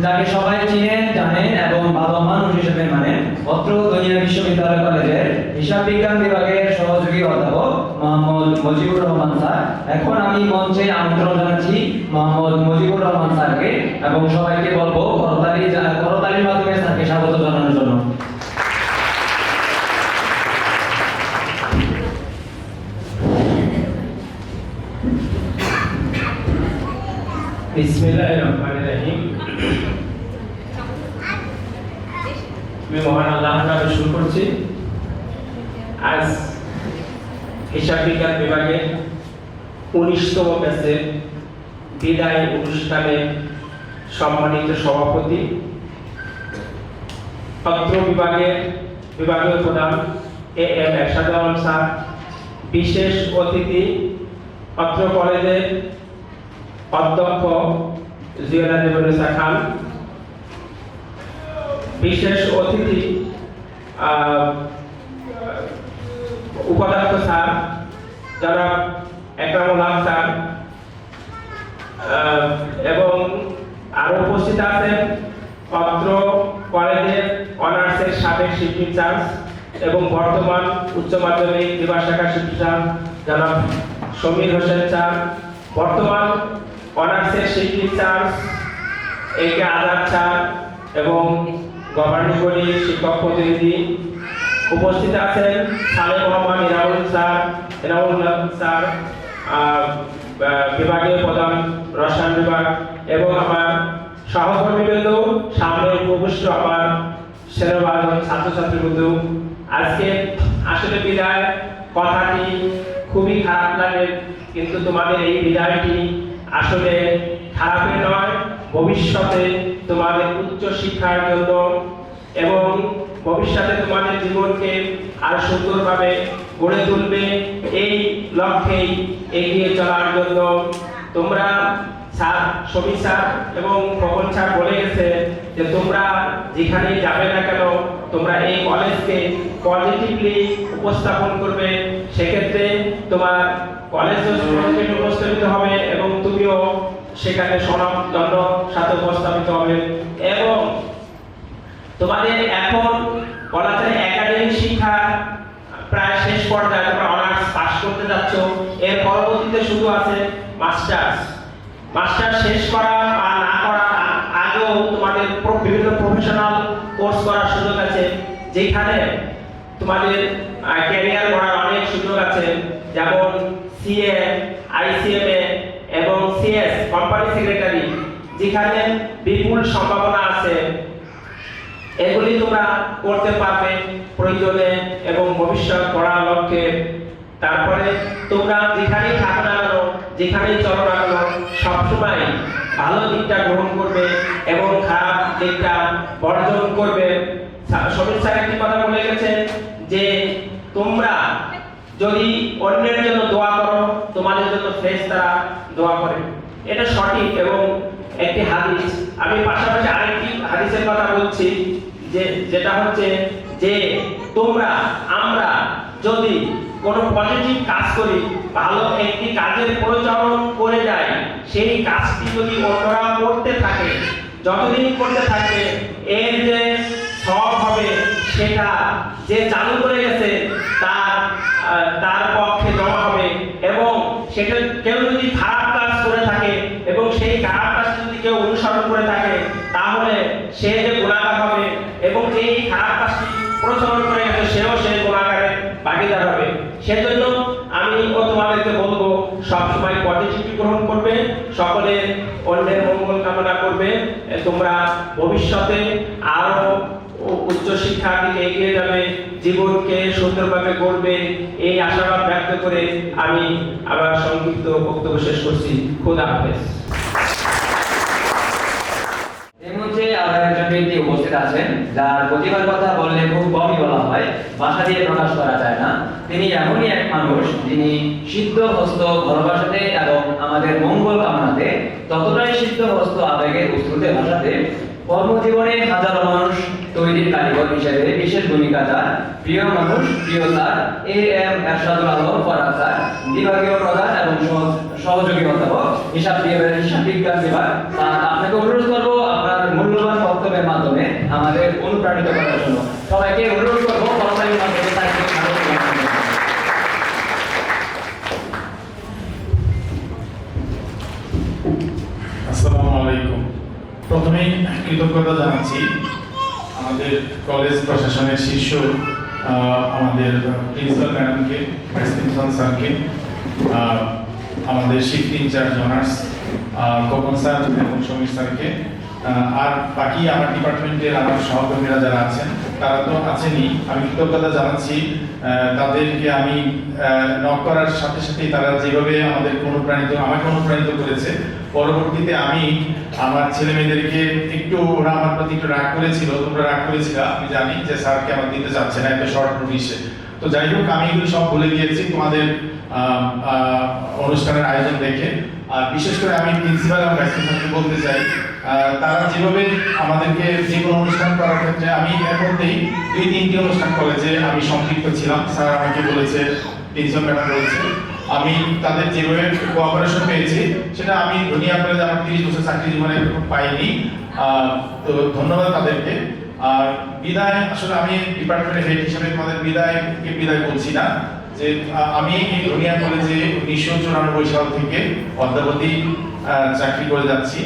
B: যাকে সবাই চিনেন, জানেন এবং ভালো মানুষ হিসেবে মানেন। অত্র দনিয়া বিশ্ববিদ্যালয় কলেজের হিসাব বিজ্ঞান বিভাগের সহযোগী অধ্যাপক মোহাম্মদ মুজিবুর রহমান স্যার। এখন আমি মঞ্চে আমন্ত্রণ জানাচ্ছি মোহাম্মদ মুজিবুর রহমান স্যারকে এবং সবাইকে বলবো করতালির মাধ্যমে স্যারকে স্বাগত জানানোর জন্য।
F: বিসমিল্লাহিররহমানিররহিম। আমি মহান আল্লাহর নামে শুরু করছি। আজ হিসাব বিজ্ঞান বিভাগে 19তম ব্যাচের বিদায় অনুষ্ঠানে সম্মানিত সভাপতি, অত্র বিভাগীয় প্রধান এম এরশাদ আলম স্যার, বিশেষ অতিথি অত্র কলেজের অধ্যক্ষ জিয়ানা দেবনেসা খান, বিশেষ অতিথি উপাধ্যক্ষ স্যার যারা একরামুল হক স্যার, এবং আরো উপস্থিত আছেন অত্র কলেজের অনার্সের সাবেক শিক্ষক ইনচার্জ এবং বর্তমান উচ্চ মাধ্যমিক বিভাগ শাখার শিক্ষক জনাব সমীর হোসেন স্যার, বর্তমান অনার্সের শিক্ষক ইনচার্জ একে আজাদ স্যার এবং গভর্নিং বডির শিক্ষক প্রতিনিধি, উপস্থিত আছেন সালেহ মোহাম্মদ ইনামুল স্যার, বিভাগীয় প্রধান রসায়ন বিভাগ, এবং আমার সহকর্মীবৃন্দ, সামনে উপবিষ্ট আমার সেনাবাহিনী ছাত্রছাত্রীবৃন্দ। আজকে আসলে বিদায় কথাটি খুবই খারাপ লাগে, কিন্তু তোমাদের এই বিদায়টি আসলে খারাপের নয়, ভবিষ্যতে তোমাদের উচ্চ শিক্ষার জন্য এবং ভবিষ্যতে তোমাদের জীবনকে আরো সুন্দরভাবে গড়ে তুলবে, এই লক্ষ্যেই এগিয়ে চলার জন্য তোমরা স্যার, সমীর স্যার এবং খোকন স্যার বলে গেছে যে তোমরা যেখানে যাবে না কেন তোমরা এই কলেজকে পজিটিভলি উপস্থাপন করবে, সেক্ষেত্রে তোমার কলেজ উপস্থাপিত হবে এবং তুমিও সেখানে স্বনামধন্য সাথে উপস্থাপিত হবে। এবং তোমাদের এখন বলা যায় একাডেমিক শিক্ষা প্রায় শেষ পর্যায়ে, তোমরা অনার্স পাস করতে যাচ্ছ, এর পরবর্তীতে শুধু আছে মাস্টার্স শেষ করা বা না করা আগেও আগেও তোমাদের বিভিন্ন প্রফেশনাল কোর্স করার সুযোগ আছে, যেখানে তোমাদের ক্যারিয়ার করার অনেক সুযোগ আছে, যেমন সিএ, আইসিএমএ এবং সিএস কোম্পানি সেক্রেটারি, যেখানে বিপুল সম্ভাবনা আছে। এগুলি তোমরা করতে পারবে প্রয়োজনে এবং ভবিষ্যৎ গড়ার লক্ষ্যে। তারপরে তোমরা যেখানেই থাকো না কেন, যেখানেই চলো না কেন, সবসময় ভালো দিকটা গ্রহণ করবে এবং খারাপ দিকটা বর্জন করবে। সমীর স্যার একটি কথা বলে গেছে যে তোমরা যদি অন্যের জন্য দোয়া করো, তোমাদের জন্য ফেরেশতারা দোয়া করে। এটা সঠিক এবং একটি হাদিস। আমি পাশাপাশি আরেকটি হাদিসের কথা বলছি, যেটা হচ্ছে যে আমরা যদি কোনো পজিটিভ কাজ করি, ভালো একটি কাজের প্রচলন করে যাই, সেই কাজটি যদি অন্যরা করতে থাকে, যতদিন করতে থাকবে, এর যে সব হবে সেটা যে চালু করে গেছে তার পক্ষে জমা হবে। এবং সেটা কেউ যদি খারাপ কাজ করে থাকে এবং সেই খারাপ কাজটি যদি কেউ অনুসরণ করে থাকে, তাহলে সে যে গুনাহগার হবে এবং যেই খারাপ কাজটি প্রচলন করে গেছে সেও সেই গুনাহগারের ভাগীদার হবে। সেজন্য আমি তোমাদেরকে বলবো, সবসময় পজিটিভ গ্রহণ করবে, সকলে অন্যের মঙ্গল কামনা করবে। তোমরা ভবিষ্যতে আরো উচ্চ শিক্ষার দিকে এগিয়ে যাবে, জীবনকে সুন্দরভাবে গড়বে, এই আশাবাদ ব্যক্ত করে আমি আমার সংক্ষিপ্ত বক্তব্য শেষ করছি। খোদা হাফেজ।
B: এই মঞ্চে আরো একজন ব্যক্তি উপস্থিত আছেন, যার প্রতিভার কথা বললে খুব কমই বলা হয়, ভাষা দিয়ে প্রকাশ করা যায় না। তিনি এমনই এক মানুষ, যিনি সিদ্ধ হস্ত ভালোবাসাতে এবং আমাদের মঙ্গল কামনাতে, ততটাই সিদ্ধ হস্ত আবেগের উস্তুতে ভাষাতে, কর্মজীবনে হাজারো মানুষ তৈরির কারিগর হিসেবে বিশেষ ভূমিকা যার। প্রিয় মানুষ, প্রিয় sir M Ershadul Alam Farhad sir, বিভাগীয় প্রধান এবং সহযোগী অধ্যাপক হিসাব বিজ্ঞান বিভাগ, আপনাকে অনুরোধ করবো আপনার মূল্যবান বক্তব্যের মাধ্যমে আমাদের অনুপ্রাণিত করার জন্য। সবাইকে অনুরোধ করবো কর্মচারীর মাধ্যমে তাকে
G: আসসালামু আলাইকুম। প্রথমেই কৃতজ্ঞতা জানাচ্ছি আমাদের কলেজ প্রশাসনের শীর্ষ আমাদের প্রিন্সিপাল ম্যাডামকে, ভাইস প্রিন্সিপাল স্যারকে, আমাদের shift incharge honours Khokon sir এবং সমীর স্যারকে, আর বাকি আমার ডিপার্টমেন্টের আমার সহকর্মীরা যারা আছেন তারা তো আছেনই। আমি কৃতজ্ঞতা জানাচ্ছি তাদেরকে। আমি নক করার সাথে সাথেই তারা যেভাবে আমাকে অনুপ্রাণিত করেছে। পরবর্তীতে আমি আমার ছেলে মেয়েদেরকে ওরা আমার প্রতি একটু রাগ করেছিল, তোমরা রাগ করেছিল, আমি জানি যে স্যারকে আমার দিতে চাচ্ছে না এত শর্ট নোটিশে। তো যাই হোক, আমি এগুলো সব ভুলে গিয়েছি তোমাদের অনুষ্ঠানের আয়োজন দেখে। আর বিশেষ করে আমি প্রিন্সিপাল এবং ভাইস প্রিন্সিপালকে বলতে চাই, তারা যেভাবে আমাদেরকে যে কোনো অনুষ্ঠান করার ক্ষেত্রে, আমি এর মধ্যেই 2-3টি অনুষ্ঠান কলেজে আমি সম্পৃক্ত ছিলাম। স্যার আমাকে বলেছে, প্রিন্সিপাল ম্যাডাম বলেছে, আমি তাদের যেভাবে কোঅপারেশন পেয়েছি সেটা আমি দুনিয়া কলেজে আমার 30 বছর চাকরি জীবনে পাইনি। তো ধন্যবাদ তাদেরকে। আর বিদায়, আসলে আমি ডিপার্টমেন্টের হেড হিসেবে তোমাদের বিদায় বলছি না, যে আমি এই দুনিয়া কলেজে 1994 সাল থেকে অধ্যাপতি চাকরি করে যাচ্ছি।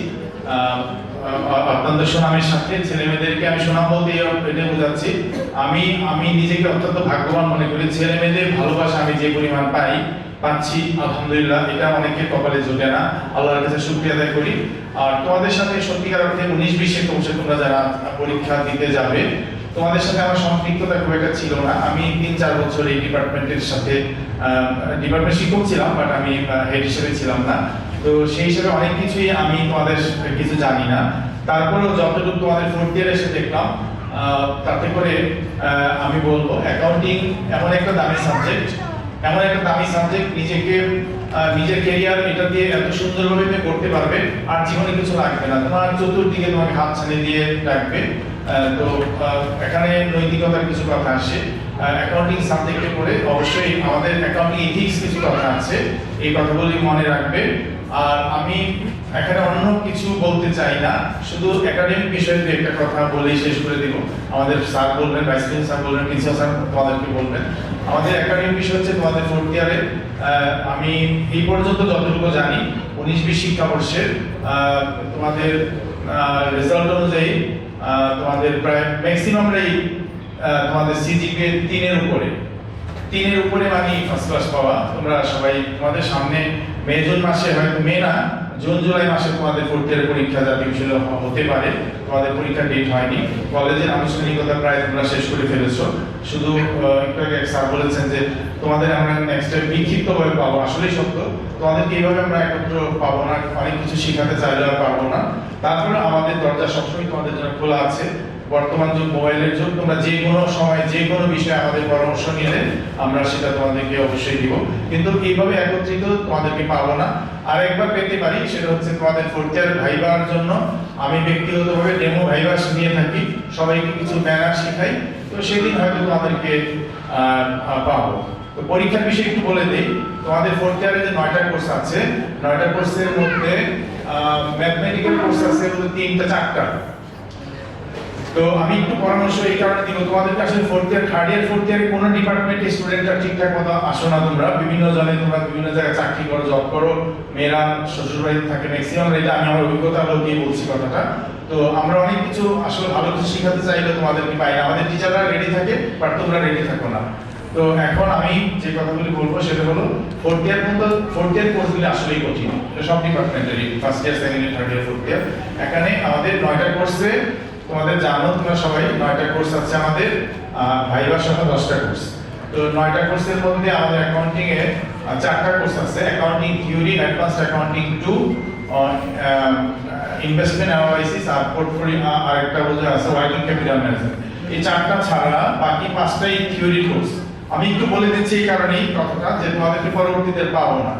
G: অত্যন্ত সুনামের সাথে ছেলে মেয়েদেরকে আমি সুনাম বলতে এটা বোঝাচ্ছি, আমি নিজেকে অত্যন্ত ভাগ্যবান মনে করি। ছেলে মেয়েদের ভালোবাসা আমি যে পরিমাণ পাচ্ছি আলহামদুলিল্লাহ, এটা অনেকের কপালে জোটে না। আল্লাহর কাছে শুকরিয়া আদায় করি। আর তোমাদের সাথে সত্যিকার অর্থে 19-20 তোমরা যারা পরীক্ষা দিতে যাবে, তোমাদের সাথে আমার সম্পৃক্ততা খুব একটা ছিল না। আমি 3-4 বছর এই ডিপার্টমেন্টের সাথে ডিপার্টমেন্ট শিক্ষক ছিলাম, বাট আমি হেড হিসেবে ছিলাম না। তো সেই হিসেবে অনেক কিছুই আমি তোমাদের কিছু জানি না। তারপরেও যতটুকু তোমাদের 4th ইয়ারে এসে দেখলাম, তাতে করে আমি বলবো অ্যাকাউন্টিং এমন একটা দামি সাবজেক্ট, নিজের ক্যারিয়ার এটা দিয়ে এত সুন্দরভাবে তুমি করতে পারবে, আর জীবনে কিছু লাগবে না, তোমার চতুর্দিকে তোমাকে হাত ছাড়ে দিয়ে রাখবে। তো এখানে নৈতিকতার কিছু কথা আসে। অ্যাকাউন্টিং সাবজেক্টে পড়ে অবশ্যই আমাদের অ্যাকাউন্টিং এথিক্স কিছু কথা আছে, এই কথাগুলি মনে রাখবে। আর আমি এখানে অন্য কিছু বলতে চাই না, শুধু একাডেমিক বিষয়ে একটা কথা বলেই শেষ করে দিব। আমাদের স্যার বলবেন, ভাইস প্রিন্সিপাল স্যার বলবেন, প্রিন্সিপাল স্যার তোমাদেরকে বলবেন। আমাদের একাডেমিক বিষয় হচ্ছে তোমাদের 4th ইয়ারে, আমি এই পর্যন্ত যতটুকু জানি 19-20 শিক্ষাবর্ষের তোমাদের রেজাল্ট অনুযায়ী তোমাদের প্রায় ম্যাক্সিমামরাই তোমাদের সিজিপিএ 3 এর উপরে মানে ফার্স্ট ক্লাস পাওয়া। তোমরা সবাই তোমাদের সামনে জুন মাসে, হয়তো না, জুন জুলাই মাসে তোমাদের 4th ইয়ারের পরীক্ষা জাতীয় বিশ্ববিদ্যালয় হতে পারে। তোমাদের পরীক্ষার ডেট হয়নি, কলেজের আনুষ্ঠানিকতা প্রায় তোমরা শেষ করে ফেলেছো। শুধু একটু আগে স্যার বলেছেন যে তোমাদের আমরা নেক্সট বিক্ষিপ্তভাবে পাবো, আসলেই সত্য। তোমাদেরকে এইভাবে আমরা একত্র পাবো না, অনেক কিছু শেখাতে চাইলে আর পারবো না। তারপরে আমাদের দরজা সবসময় তোমাদের জন্য খোলা আছে। বর্তমান যুগ, মোবাইলের যুগ, তোমরা যে কোনো সময় যে কোনো বিষয়ে আমাদের পরামর্শ নিলে আমরা সেটা তোমাদেরকে অবশ্যই দিব, কিন্তু এইভাবে একত্রিত তোমাদেরকে পাবো না। আর একবার পেতে পারি, সেটা হচ্ছে তোমাদের 4th ইয়ার ভাইবার জন্য আমি ব্যক্তিগতভাবে ডেমো ভাইবা নিয়ে থাকি, সবাইকে কিছু ম্যানার শেখাই। তো সেদিন হয়তো তোমাদেরকে পাবো। তো পরীক্ষার বিষয়ে একটু বলে দিই, তোমাদের 4th ইয়ারে যে 9টা কোর্স আছে, 9টা কোর্সের মধ্যে ম্যাথমেটিক্যাল কোর্স আছে 3টা 4টা। তো আমি একটু পরামর্শ এই কারণে দিব, তোমাদেরকে আসলে 4th ইয়ার 3rd ইয়ার 4th ইয়ারে কোনো ডিপার্টমেন্টে স্টুডেন্টরা ঠিকঠাক মতো আসো না। তোমরা বিভিন্ন জনে তোমরা বিভিন্ন জায়গায় চাকরি করো, জব করো, মেয়েরা শ্বশুর বাড়িতে থাকে ম্যাক্সিমাম। এটা আমি আমার অভিজ্ঞতা বলতেই বলছি কথাটা। তো আমরা অনেক কিছু আসলে ভালো কিছু শেখাতে চাইলে তোমাদেরকে পাই না, আমাদের টিচাররা রেডি থাকে, বাট তোমরা রেডি থাকো না। তো এখন আমি যে কথাগুলি বলবো সেটা হলো 4th ইয়ার পর্যন্ত 4th ইয়ার কোর্সগুলি আসলেই কঠিন, এটা সব ডিপার্টমেন্টেরই, 1st ইয়ার 2nd ইয়ার 3rd ইয়ার 4th ইয়ার। এখানে আমাদের 9টা কোর্সে তোমাদের জানো তোমরা সবাই 9টা কোর্স আছে আমাদের, ভাইবার সহ 10টা কোর্স। তো 9টা কোর্সের মধ্যে আমাদের অ্যাকাউন্টিং এ 4টা কোর্স আছে, accounting theory, advanced accounting 2, investment analysis আর পোর্টফোলিও, আর একটা বোঝা আছে ওয়ার্কিং ক্যাপিটাল ম্যানেজমেন্ট। এই 4টা ছাড়া বাকি 5টাই থিওরি কোর্স। আমি একটু বলে দিচ্ছি এই কারণেই কথাটা, যে তোমাদেরকে পরবর্তীতে পাবো না।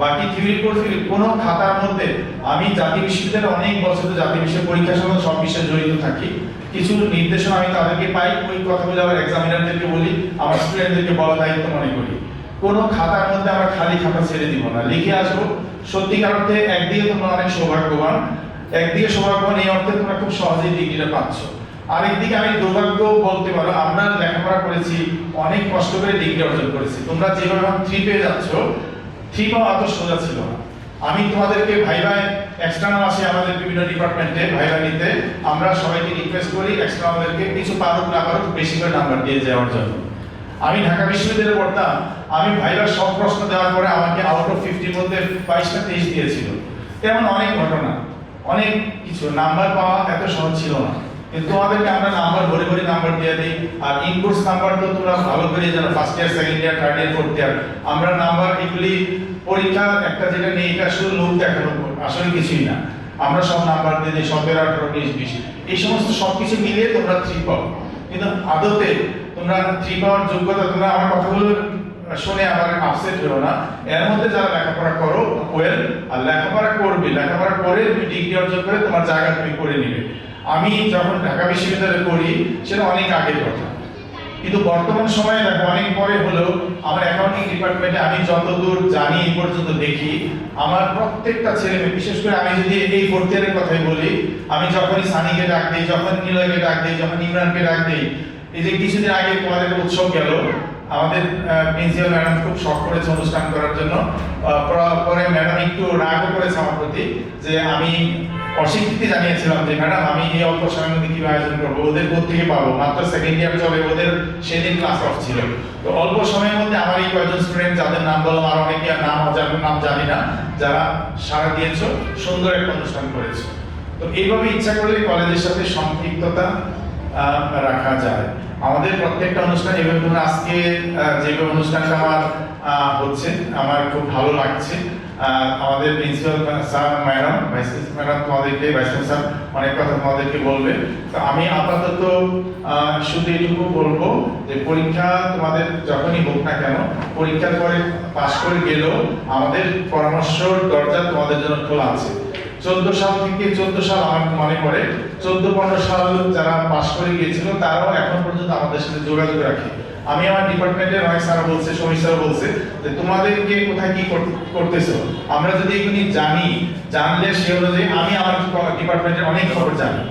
G: বাকি থিওরি কোর্সগুলি কোনো খাতার মধ্যে, আমি জাতীয় বিশ্ববিদ্যালয়ে অনেক বছর জাতীয় বিশ্বের পরীক্ষার সময় সব বিষয়ে জড়িত থাকি, কিছু নির্দেশনা আমি তাদেরকে পাই, ওই কথাগুলো আবার এক্সামিনারদেরকে বলি, আমার স্টুডেন্টদেরকে বলা দায়িত্ব মনে করি। কোনো খাতার মধ্যে আমরা খালি খাতা ছেড়ে দিব না, লিখে আসবো। সত্যিকার অর্থে একদিকে তোমরা অনেক সৌভাগ্যবান, একদিকে সৌভাগ্যবান এই অর্থে তোমরা খুব সহজেই ডিগ্রিটা পাচ্ছ। আরেকদিকে আমি দুর্ভাগ্য বলতে পারো, আমরা লেখাপড়া করেছি, অনেক কষ্ট করে ডিগ্রি অর্জন করেছি। তোমরা যেভাবে 3 পেয়ে যাচ্ছ, 3 পাওয়া অত সোজা ছিল না। আমি তোমাদেরকে ভাইভায় এক্সটার্নাল আসে আমাদের বিভিন্ন ডিপার্টমেন্টে ভাইভা নিতে, আমরা সবাইকে রিকোয়েস্ট করি এক্সটার্নালদেরকে কিছু পারুক না পারুক বেশি করে নাম্বার দিয়ে যাওয়ার জন্য। আমি ঢাকা বিশ্ববিদ্যালয়ে পড়তাম, আমি ভাইভার সব প্রশ্ন দেওয়ার পরে আমাকে আউট অফ 50 মধ্যে 22টা 23 দিয়েছিল। তেমন অনেক ঘটনা, অনেক কিছু, নাম্বার পাওয়া এত সহজ ছিল না। কিন্তু তোমাদেরকে আমরা নাম্বার ভরে ভরে নাম্বার দিয়ে দিই। আর ইনকোর্স নাম্বার তো তোমরা ভালো করে জানো, 1st ইয়ার 2nd ইয়ার 3rd ইয়ার 4th ইয়ার আমরা নাম্বার এগুলি পরীক্ষা একটা যেটা নেই, এটা শুধু লোক দেখানো, আসলে কিছুই না। আমরা সব নাম্বার দিয়ে দিই 17, 18, 19, 20, এই সমস্ত সবকিছু মিলিয়ে তোমরা 3 পাও। কিন্তু আদতে তোমরা 3 পাওয়ার যোগ্যতা, তোমরা আমার কথাগুলো শুনে আবার আপসেট হলো না। এর মধ্যে যারা লেখাপড়া করো ওয়েল, আর লেখাপড়া করবে, লেখাপড়া করে তুমি ডিগ্রি অর্জন করে তোমার জায়গা তুমি করে নিবে। আমি যখন ঢাকা বিশ্ববিদ্যালয়ে পড়ি সেটা অনেক আগের কথা, কিন্তু বর্তমান সময়ে দেখো অনেক পরে হলেও আমার অ্যাকাউন্টিং ডিপার্টমেন্টে আমি যতদূর জানি এই পর্যন্ত দেখি, আমার প্রত্যেকটা ছেলে মেয়ে, বিশেষ করে আমি যদি এই 4th ইয়ারের কথাই বলি, আমি যখনই সানিকে ডাক দিই, যখন নিলয়কে ডাক দিই, যখন ইমরানকে ডাক দিই, এই যে কিছুদিন আগে তোমাদের উৎসব গেল, আমাদের প্রিন্সিপাল ম্যাডাম খুব শখ করেছে অনুষ্ঠান করার জন্য। পরে ম্যাডাম একটু রাগও করেছে আমার প্রতি, যে আমি অস্বীকৃতি জানিয়েছিলাম যে ম্যাডাম আমি এই অল্প সময়ের মধ্যে কিভাবে আয়োজন করবো, ওদের কোথেকে পাবো, মাত্র 2nd ইয়ার চলে, ওদের সেদিন ক্লাস অফ ছিল। তো অল্প সময়ের মধ্যে আমার এই কয়েকজন স্টুডেন্ট, যাদের নাম বললাম আর অনেকে নাম জানি না, যারা সাড়া দিয়েছো, সুন্দর একটা অনুষ্ঠান করেছো। তো এইভাবে ইচ্ছা করলে কলেজের সাথে সম্পৃক্ততা রাখা যায়। আমাদের প্রত্যেকটা অনুষ্ঠান এভাবে, তোমরা আজকে যেভাবে অনুষ্ঠানটা আমার হচ্ছে আমার খুব ভালো লাগছে। আমাদের principal sir, madam, vice principal madam, তোমাদেরকে ভাইস প্রিন্সিপাল অনেক কথা তোমাদেরকে বলবে। তো আমি আপাতত শুধু এটুকু বলবো যে পরীক্ষা তোমাদের যখনই হোক না কেন, পরীক্ষার পরে পাশ করে গেলেও আমাদের পরামর্শর দরজা তোমাদের জন্য খোলা আছে। 14 সাল থেকে 14 সাল আমার মনে পড়ে, 14-15 সাল যারা পাশ করে গিয়েছিল তারাও এখন পর্যন্ত আমাদের সাথে যোগাযোগ রাখে। আমি আমার ডিপার্টমেন্টের অনেক স্যার বলছে, সমীর স্যার বলছে যে তোমাদেরকে কোথায় কি করতেছো, আমরা যদি এগুলি জানলে সে অনুযায়ী আমি আমার ডিপার্টমেন্টের অনেক খবর জানি।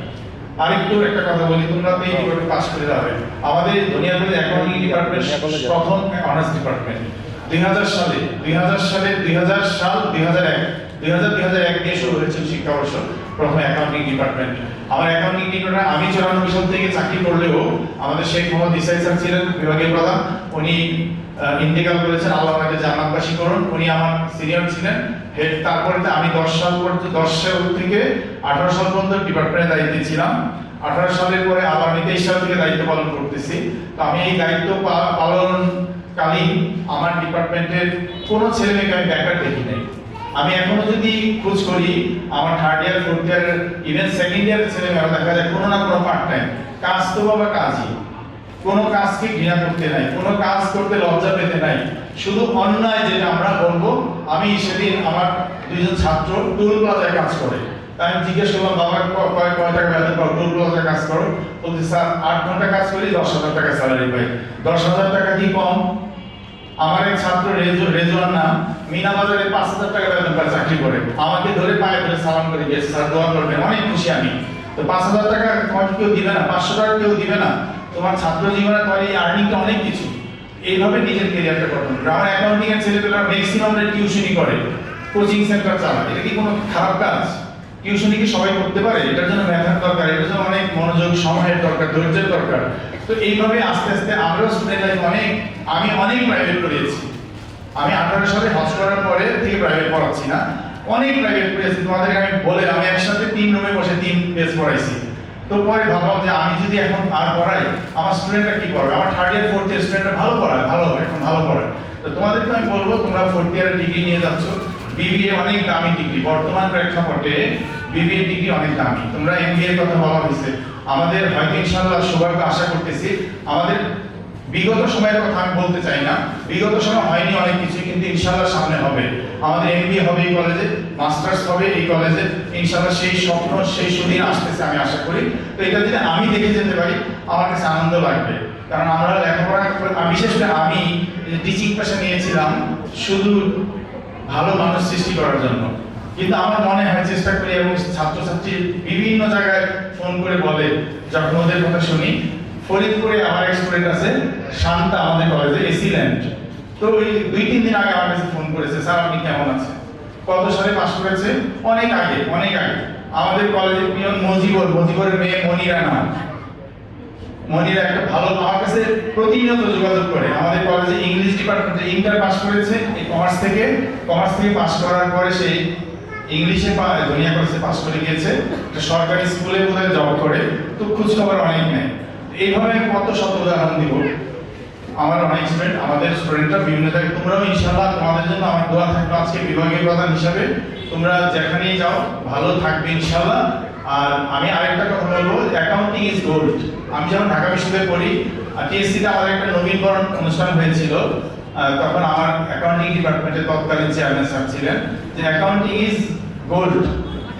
G: আরেকটু একটা কথা বলি, তোমরা তো এই ডিপার্টমেন্ট পাশ করে যাবে। আমাদের দুনিয়াতে অ্যাকাউন্টিং ডিপার্টমেন্ট প্রথম অনার্স ডিপার্টমেন্ট 2000 সাল 2001 দিয়ে শুরু হয়েছিল শিক্ষাবর্ষ। প্রথমে অ্যাকাউন্টিং ডিপার্টমেন্ট। আমার অ্যাকাউন্টিং ডিপার্টমেন্ট আমি 94 সাল থেকে চাকরি করলেও আমাদের শেখ মোহাম্মদ ইসাই স্যার ছিলেন বিভাগীয় প্রধান, উনি ইন্তেকাল করেছেন, আল্লাহ ওনাকে জান্নাতবাসী করুন। উনি আমার সিনিয়র ছিলেন হেড। তারপরে আমি 10 সাল থেকে 18 সাল পর্যন্ত ডিপার্টমেন্টের দায়িত্বে ছিলাম। 18 সালের পরে আবার আমি 23 সাল থেকে দায়িত্ব পালন করতেছি। তো আমি এই দায়িত্ব পালনকালীন আমার ডিপার্টমেন্টের কোনো ছেলে মেয়েকে আমি বেকার দেখি নাই। আমি এখনো যদি খোঁজ করি আমার 3rd ইয়ার 4th ইয়ার ইভেন 2nd ইয়ারের ছেলে মেয়েরা দেখা যায় কোনো না কোনো পার্ট টাইম কাজ, তো বাবা কাজই, কোনো কাজকে ঘৃণা করতে নাই, কোনো কাজ করতে লজ্জা পেতে নাই। শুধু অন্যায় যেটা আমরা বলবো। আমি সেদিন আমার 2জন ছাত্র টুল প্লাজায় কাজ করে, তাই আমি জিজ্ঞেস করলাম বাবা কয় টাকা বেতন পাও? টুল প্লাজায় কাজ করো? বলতে স্যার 8 ঘন্টা কাজ করি 10,000 টাকা স্যালারি পাই। 10,000 টাকা কি কম? আমার এক ছাত্র রেজওয়ান নাম, মিনা বাজারে 5,000 টাকা বেতন পায় চাকরি করে, আমাকে ধরে পায়ে ধরে সালাম করে গেছে, স্যার দোয়া করবেন, অনেক খুশি আমি। তো 5,000 টাকা তোমাকে কেউ দিবে না, 500 টাকা কেউ দিবে না। তোমার ছাত্র জীবনে তোমার এই আর্নিংটা অনেক কিছু। এইভাবে নিজের ক্যারিয়ারটা গঠন করে। আমার অ্যাকাউন্টিং এর ছেলেপেলেরা ম্যাক্সিমাম টিউশনি করে, কোচিং সেন্টার চালায়। এটা কি কোনো খারাপ কাজ? টিউশনি কি সবাই করতে পারে? এটার জন্য মেধার দরকার, এটার জন্য অনেক মনোযোগ, সময়ের দরকার, ধৈর্যের দরকার। তো এইভাবে আস্তে আস্তে আমরাও স্টুডেন্ট লাইফ আমি অনেক প্রাইভেট পড়িয়েছি। আমি 18 সালে হজ করার পরে থেকে প্রাইভেট পড়াচ্ছি না, অনেক প্রাইভেট পড়িয়েছি। তোমাদেরকে আমি বলে আমি একসাথে 3 রুমে বসে 3 পেজ পড়াইছি। তো পরে ভাবলাম যে আমি যদি এখন আর পড়াই আমার স্টুডেন্টরা কি করবে? আমার 3rd ইয়ার 4th ইয়ার স্টুডেন্টরা ভালো পড়ায়, ভালো হয়, এখন ভালো পড়ায়। তো তোমাদেরকে আমি বলবো তোমরা 4th ইয়ারের ডিগ্রি নিয়ে যাচ্ছ, বিবিএ অনেক দামি ডিগ্রি, বর্তমান প্রেক্ষাপটে বিবিএ ডিগ্রি অনেক দামি। তোমরা এমবিএ এর কথা বলা হয়েছে, আমাদের হয়তো ইনশাআল্লাহ সৌভাগ্য আশা করতেছি। আমাদের বিগত সময়ের কথা আমি বলতে চাই না, বিগত সময় হয়নি অনেক কিছু, কিন্তু ইনশাআল্লাহ সামনে হবে। আমাদের এমবিএ হবে এই কলেজে, মাস্টার্স হবে এই কলেজে, ইনশাআল্লাহ সেই স্বপ্ন সেই সুদিন আসতেছে আমি আশা করি। তো এটা যদি আমি দেখে যেতে পারি আমার কাছে আনন্দ লাগবে, কারণ আমরা লেখাপড়া বিশেষ করে আমি টিচিং পেশা নিয়েছিলাম শুধু ভালো মানুষ সৃষ্টি করার জন্য, কিন্তু আমার মনে হয় চেষ্টা করি এবং ছাত্রছাত্রী বিভিন্ন জায়গায় ফোন করে বলে, যখন ওদের কথা শুনি। ফরিদপুরে আমার এক স্টুডেন্ট আছে শান্তা, আমাদের কলেজে এসিল্যান্ড। তো ওই 2-3 দিন আগে আমার কাছে ফোন করেছে, স্যার আপনি কেমন আছেন? কত সালে পাস করেছে? অনেক আগে। আমাদের কলেজের পিয়ন মজিবরের মেয়ে মনিরা নাম, মনিরা একটা ভালো আমার কাছে প্রতিনিয়ত যোগাযোগ করে। আমাদের কলেজে ইংলিশ ডিপার্টমেন্টে ইন্টার পাস করেছে কমার্স থেকে পাস করার পরে সেই ইংলিশে দুনিয়া কলেজে পাস করে গিয়েছে, একটা সরকারি স্কুলে বোধহয় জব করে। তো খোঁজ খবর অনেক নেই। এইভাবে কত শত উদাহরণ দিব। আমার অনেক স্টুডেন্ট, আমাদের স্টুডেন্টরা বিভিন্ন জায়গায়, তোমরাও ইনশাআল্লাহ তোমাদের জন্য আমার দোয়া থাকবে আজকে বিভাগীয় প্রধান হিসাবে। তোমরা যেখানেই যাও ভালো থাকবে ইনশাআল্লাহ। আর আমি আরেকটা কথা বলবো, অ্যাকাউন্টিং ইজ গোল্ড। আমি যখন ঢাকা বিশ্ববিদ্যালয়ে পড়ি, টিএসসিতে আমাদের একটা নবীনবরণ অনুষ্ঠান হয়েছিল, তখন আমার অ্যাকাউন্টিং ডিপার্টমেন্টের তৎকালীন চেয়ারম্যান স্যার ছিলেন যে অ্যাকাউন্টিং ইজ গোল্ড,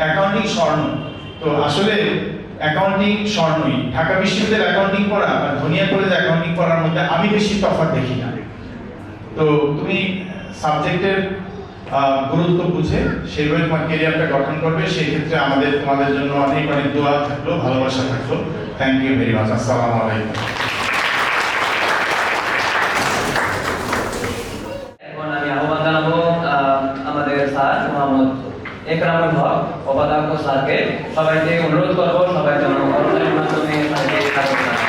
G: অ্যাকাউন্টিং স্বর্ণ। তো আসলে অ্যাকাউন্টিং স্বর্ণই। ঢাকা বিশ্ববিদ্যালয়ে অ্যাকাউন্টিং পড়া আর ধনিয়া কলেজে অ্যাকাউন্টিং পড়ার মধ্যে আমি বেশি তফাৎ দেখি না। তো তুমি সাবজেক্টের গুরুত্ব বুঝে সেইভাবে তোমার ক্যারিয়ারটা গঠন করবে। সেই ক্ষেত্রে আমাদের তোমাদের জন্য অনেক অনেক দোয়া থাকলো, ভালোবাসা থাকলো। Thank you very much. আসসালামু আলাইকুম।
B: এখন আমি আহ্বান জানাবো আমাদের স্যার মোহাম্মদ একরামুল হক উপাধ্যক্ষ স্যারকে। সবাইকে অনুরোধ করবো সবাই যেন করতালির মাধ্যমে স্যারকে স্বাগত জানায়।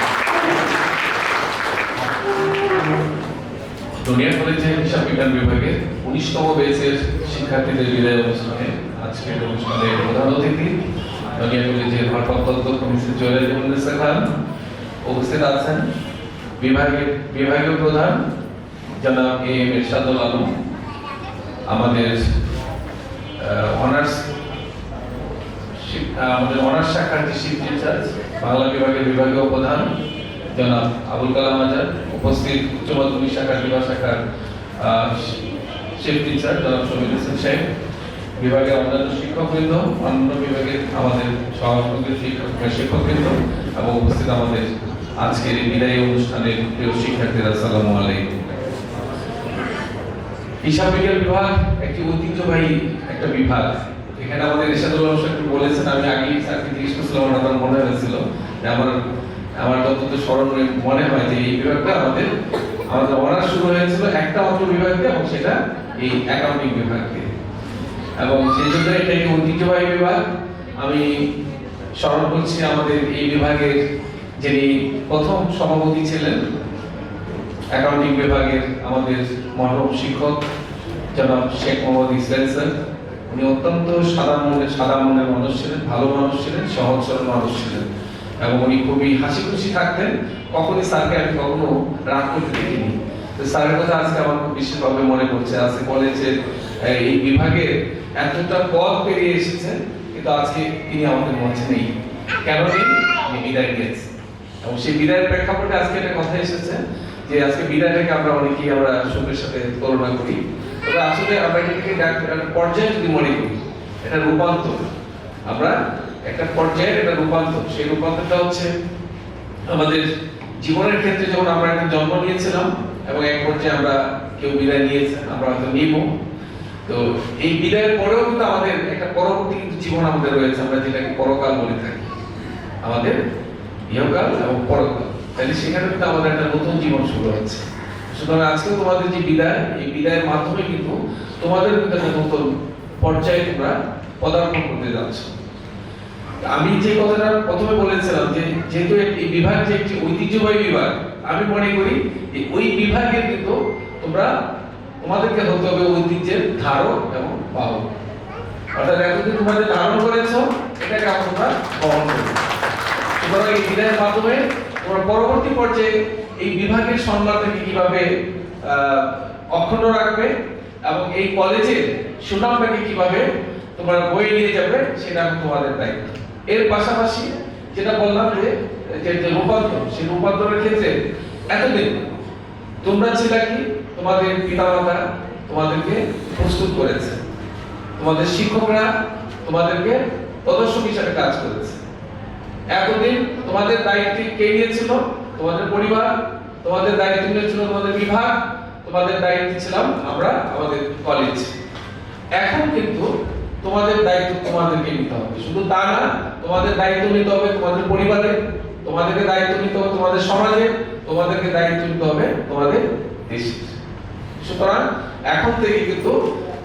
H: দুনিয়া কলেজের হিসাব বিজ্ঞান বিভাগের 19তম ব্যাচের শিক্ষার্থীদের বিদায় অনুষ্ঠানে আজকের অনুষ্ঠানের প্রধান অতিথি দুনিয়া কলেজের ভারপ্রাপ্ত অধ্যক্ষ মিস্টার জুয়েলার খান উপস্থিত আছেন। বিভাগীয় প্রধান জনাব এ এম এরশাদুল আলম, আমাদের অনার্স শাখার চিফ ইনচার্জ বাংলা বিভাগের বিভাগীয় প্রধান জনাব আবুল কালাম আজাদ, উপস্থিত উচ্চ মাধ্যমিক শাখার বিভাগ শাখার চিফ ইনচার্জ জনাব শমীর হোসেন সাহেব, বিভাগের অন্যান্য শিক্ষকবৃন্দ, অন্যান্য বিভাগের আমাদের সহযোগী শিক্ষকবৃন্দ এবং উপস্থিত আমাদের আজকের এই বিদায়ী অনুষ্ঠানের প্রিয় শিক্ষার্থীরা, আসসালামু আলাইকুম। হিসাব বিজ্ঞান বিভাগ একটি ঐতিহ্যবাহী একটা বিভাগ। এখানে আমাদের এরশাদুল আলম সাহেব বলেছেন, আমি আগেই স্যারকে জিজ্ঞেস করছিলাম, আমার মনে হয়েছিল যে আমার যতদূর স্মরণ মনে হয় যে এই বিভাগটা আমাদের অনার্স শুরু হয়েছিল একটা মাত্র বিভাগ দিয়ে, এবং সেটা এই অ্যাকাউন্টিং বিভাগ দিয়ে, এবং সেই জন্য এটা একটি ঐতিহ্যবাহী বিভাগ। আমি স্মরণ করছি আমাদের এই বিভাগের যিনি প্রথম সভাপতি ছিলেন, অ্যাকাউন্টিং বিভাগের আমাদের মরহুম শিক্ষক জনাব শেখ মোহাম্মদ ইসলাম স্যার। উনি অত্যন্ত সাদা মনের মানুষ ছিলেন, ভালো মানুষ ছিলেন, সহজ সরল মানুষ ছিলেন এবং উনি খুবই হাসি খুশি থাকতেন। কখনই স্যারকে আমি কখনো রাগ করতে দেখিনি। তো স্যারের কথা আজকে আমার খুব বিশেষভাবে মনে পড়ছে। আজকে কলেজের এই বিভাগের এতটা পথ পেরিয়ে এসেছেন, কিন্তু আজকে তিনি আমাদের মধ্যে নেই। কেন নেই? উনি বিদায় নিয়েছে এবং সেই বিদায়ের প্রেক্ষাপটে আজকে একটা কথা এসেছে যে আজকে বিদায়টাকে আমরা অনেকেই আমরা শোকের সাথে তুলনা করি, তবে আসলে আমরা এটাকে পর্যায়ে যদি মনে করি, এটা রূপান্তর। আমরা একটা পর্যায়ের একটা রূপান্তর, সেই রূপান্তরটা হচ্ছে আমাদের জীবনের ক্ষেত্রে যখন আমরা একটা জন্ম নিয়েছিলাম এবং এক পর্যায়ে আমরা কেউ বিদায় নিয়েছেন, আমরা হয়তো নিব। তো এই বিদায়ের পরেও কিন্তু আমাদের একটা পরবর্তী কিন্তু জীবন আমাদের রয়েছে, আমরা যেটাকে পরকাল বলে থাকি, আমাদের ইহকাল এবং পরকাল। তাহলে সেখানে কিন্তু আমাদের একটা নতুন জীবন শুরু হচ্ছে। সুতরাং আজকে তোমাদের যে বিদায়, এই বিদায়ের মাধ্যমে কিন্তু তোমাদের কিন্তু একটা নতুন পর্যায়ে তোমরা পদার্পণ করতে যাচ্ছ। আমি যে কথাটা প্রথমে বলেছিলাম যে যেহেতু এই বিভাগ যে একটি ঐতিহ্যবাহী বিভাগ, আমি মনে করি যে ওই বিভাগে কিন্তু তোমাদেরকে হতে হবে ঐতিহ্যের ধারক এবং বাহক। অর্থাৎ এতদিন তোমরা যে ধারণ করেছো, এটাকে তোমরা বহন করবে। সুতরাং এই বিদায়ের মাধ্যমে তোমরা পরবর্তী পর্যায়ে এই বিভাগের সম্মানটাকে কিভাবে অক্ষুণ্ণ রাখবে এবং এই কলেজের সুনামটাকে কিভাবে তোমরা বয়ে নিয়ে যাবে, সেটা তোমাদের দায়িত্ব। এর পাশাপাশি যেটা বললাম যে রূপান্তর, সেই রূপান্তরের ক্ষেত্রে এতদিন তোমরা ছিলা কি, তোমাদের পিতামাতা তোমাদেরকে প্রস্তুত করেছে, তোমাদের শিক্ষকরা তোমাদেরকে প্রদর্শক হিসেবে কাজ করেছে। এতদিন তোমাদের দায়িত্ব কে নিয়েছিল? তোমাদের পরিবার। তোমাদের দায়িত্ব নিয়েছিল তোমাদের বিভাগ। তোমাদের দায়িত্ব ছিলাম আমরা, আমাদের কলেজ। এখন কিন্তু তোমাদের দায়িত্ব তোমাদেরকে নিতে হবে। শুধু তা না, তোমাদের দায়িত্ব নিতে হবে তোমাদের পরিবারে, তোমাদেরকে দায়িত্ব নিতে হবে তোমাদের সমাজে, তোমাদেরকে দায়িত্ব নিতে হবে তোমাদের দেশে। সুতরাং এখন থেকে কিন্তু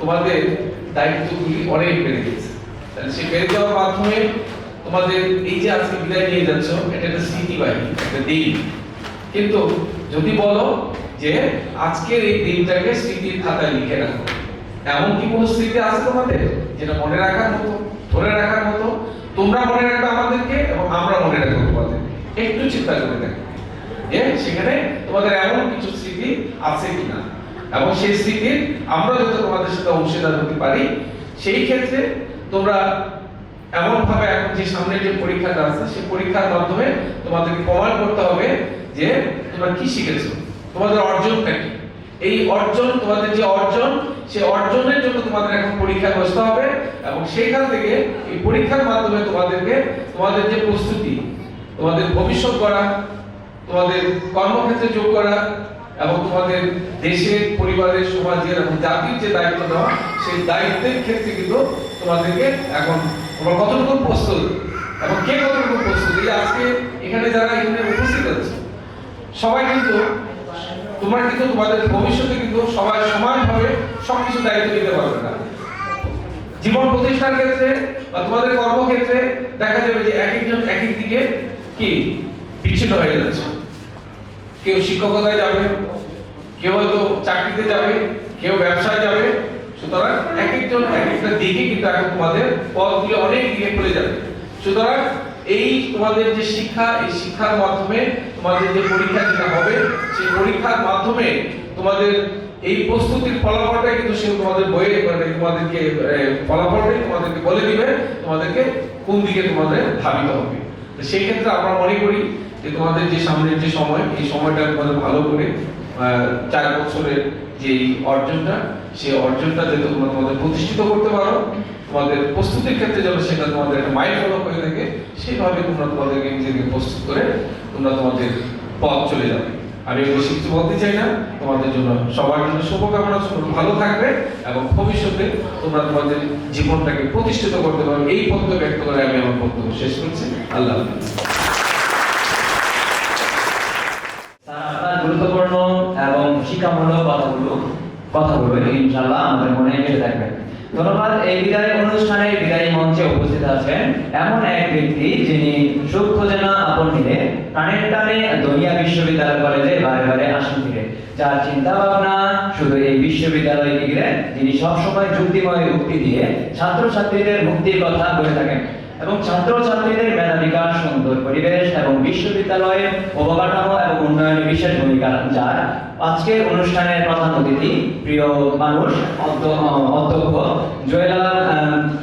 H: তোমাদের দায়িত্বগুলি অনেক বেড়ে গেছে। তাহলে সেই বেড়ে যাওয়ার মাধ্যমে তোমাদের এই যে আজকে বিদায় নিয়ে যাচ্ছ, এটা একটা স্মৃতিবাহী একটা দিন। কিন্তু যদি বলো যে আজকের এই দিনটাকে স্মৃতির খাতায় লিখে রাখো, এমন কি কোনো স্মৃতি আছে তোমাদের যেটা মনে রাখার মতো, ধরে রাখার মতো? তোমরা মনে রাখবে আমাদেরকে এবং আমরা মনে রাখবো তোমাদের। একটু চিন্তা করে দেখো যে সেখানে তোমাদের এমন কিছু স্মৃতি আছে কিনা, এবং সেই স্মৃতির আমরা যাতে তোমাদের সাথে অংশীদার হতে পারি। সেই ক্ষেত্রে তোমরা এমন ভাবে এখন যে সামনে যে পরীক্ষাটা আছে, সেই পরীক্ষার মাধ্যমে তোমাদেরকে প্রমাণ করতে হবে যে তোমরা কি শিখেছো, তোমাদের অর্জনটা কি। এই অর্জন, তোমাদের যে অর্জন, সেই অর্জনের জন্য তোমাদের এখন পরীক্ষা বসতে হবে এবং সেইখান থেকে এই পরীক্ষার মাধ্যমে তোমাদেরকে তোমাদের যে প্রস্তুতি, তোমাদের ভবিষ্যৎ গড়া, তোমাদের কর্মক্ষেত্রে যোগ করা এবং তোমাদের দেশের, পরিবারের, সমাজের এবং জাতির যে দায়িত্ব দেওয়া, সেই দায়িত্বের ক্ষেত্রে কিন্তু তোমাদেরকে এখন তোমরা কতটুকু প্রস্তুত এবং কে কতটুকু প্রস্তুত। এই আজকে এখানে যারা এখানে উপস্থিত আছে সবাই কিন্তু তোমরা কিন্তু তোমাদের ভবিষ্যতে কিন্তু সবাই সমানভাবে সবকিছু দায়িত্ব নিতে পারবে না। জীবন প্রতিষ্ঠার ক্ষেত্রে বা তোমাদের কর্মক্ষেত্রে দেখা যাবে যে এক একজন এক এক দিকে কি বিচ্ছিন্ন হয়ে যাচ্ছে। কেউ শিক্ষকতায় যাবে, কেউ হয়তো চাকরিতে যাবে, কেউ ব্যবসায় যাবে। সুতরাং এক একজন এক একটা দিকে কিন্তু এখন তোমাদের পথগুলো অনেক দিকে খুলে যাবে। সুতরাং এই তোমাদের যে শিক্ষা, এই শিক্ষার মাধ্যমে তোমাদের যে পরীক্ষা যেটা হবে, সেই পরীক্ষার মাধ্যমে তোমাদের এই প্রস্তুতির ফলাফলটাই কিন্তু সে তোমাদের বইয়ে মানে তোমাদেরকে ফলাফলটাই তোমাদেরকে বলে দিবে তোমাদেরকে কোন দিকে তোমাদের ধাবিত হবে। তো সেই ক্ষেত্রে আমরা মনে করি যে তোমাদের যে সামনের যে সময়, এই সময়টা তোমাদের ভালো করে 4 বছরের যে অর্জনটা, সেই অর্জনটা যাতে তোমরা তোমাদের প্রতিষ্ঠিত করতে পারো, তোমাদের প্রস্তুতির ক্ষেত্রে যেন সেটা তোমাদের একটা মাইল ফলক হয়ে থাকে, সেইভাবে তোমরা তোমাদেরকে নিজেকে প্রস্তুত করে তোমরা তোমাদের পথ চলে যাবে। আমি বেশি কিছু বলতে চাই না। তোমাদের জন্য সবার জন্য শুভকামনা, ভালো থাকবে এবং ভবিষ্যতে তোমরা তোমাদের জীবনটাকে প্রতিষ্ঠিত করতে পারবে। এই বক্তব্য ব্যক্ত করে আমি আমার বক্তব্য শেষ করছি। আল্লাহ হাফেজ।
B: আপনার গুরুত্বপূর্ণ এবং শিক্ষামূলক কথাগুলো ইনশাআল্লাহ আমাদের মনে গেঁথে থাকবে। ধন্যবাদ। এই বিদায় অনুষ্ঠানে বিদায়ী মঞ্চে উপস্থিত আছেন এমন এক ব্যক্তি যিনি সুখ খোঁজে না আপন নিলে, প্রাণের টানে দনিয়া বিশ্ববিদ্যালয় কলেজে বারে বারে আসেন ফিরে, যার চিন্তা ভাবনা শুধু এই বিশ্ববিদ্যালয়কে ঘিরে, যিনি সবসময় যুক্তিময় উক্তি দিয়ে ছাত্রছাত্রীদের মুক্তির কথা বলে থাকেন এবং ছাত্রছাত্রীদের মেধা বিকাশ, সুন্দর পরিবেশ এবং বিশ্ববিদ্যালয়ের অবকাঠামো এবং উন্নয়নে বিশেষ ভূমিকা, যার আজকের অনুষ্ঠানের প্রধান অতিথি প্রিয় মানুষ অধ্যক্ষ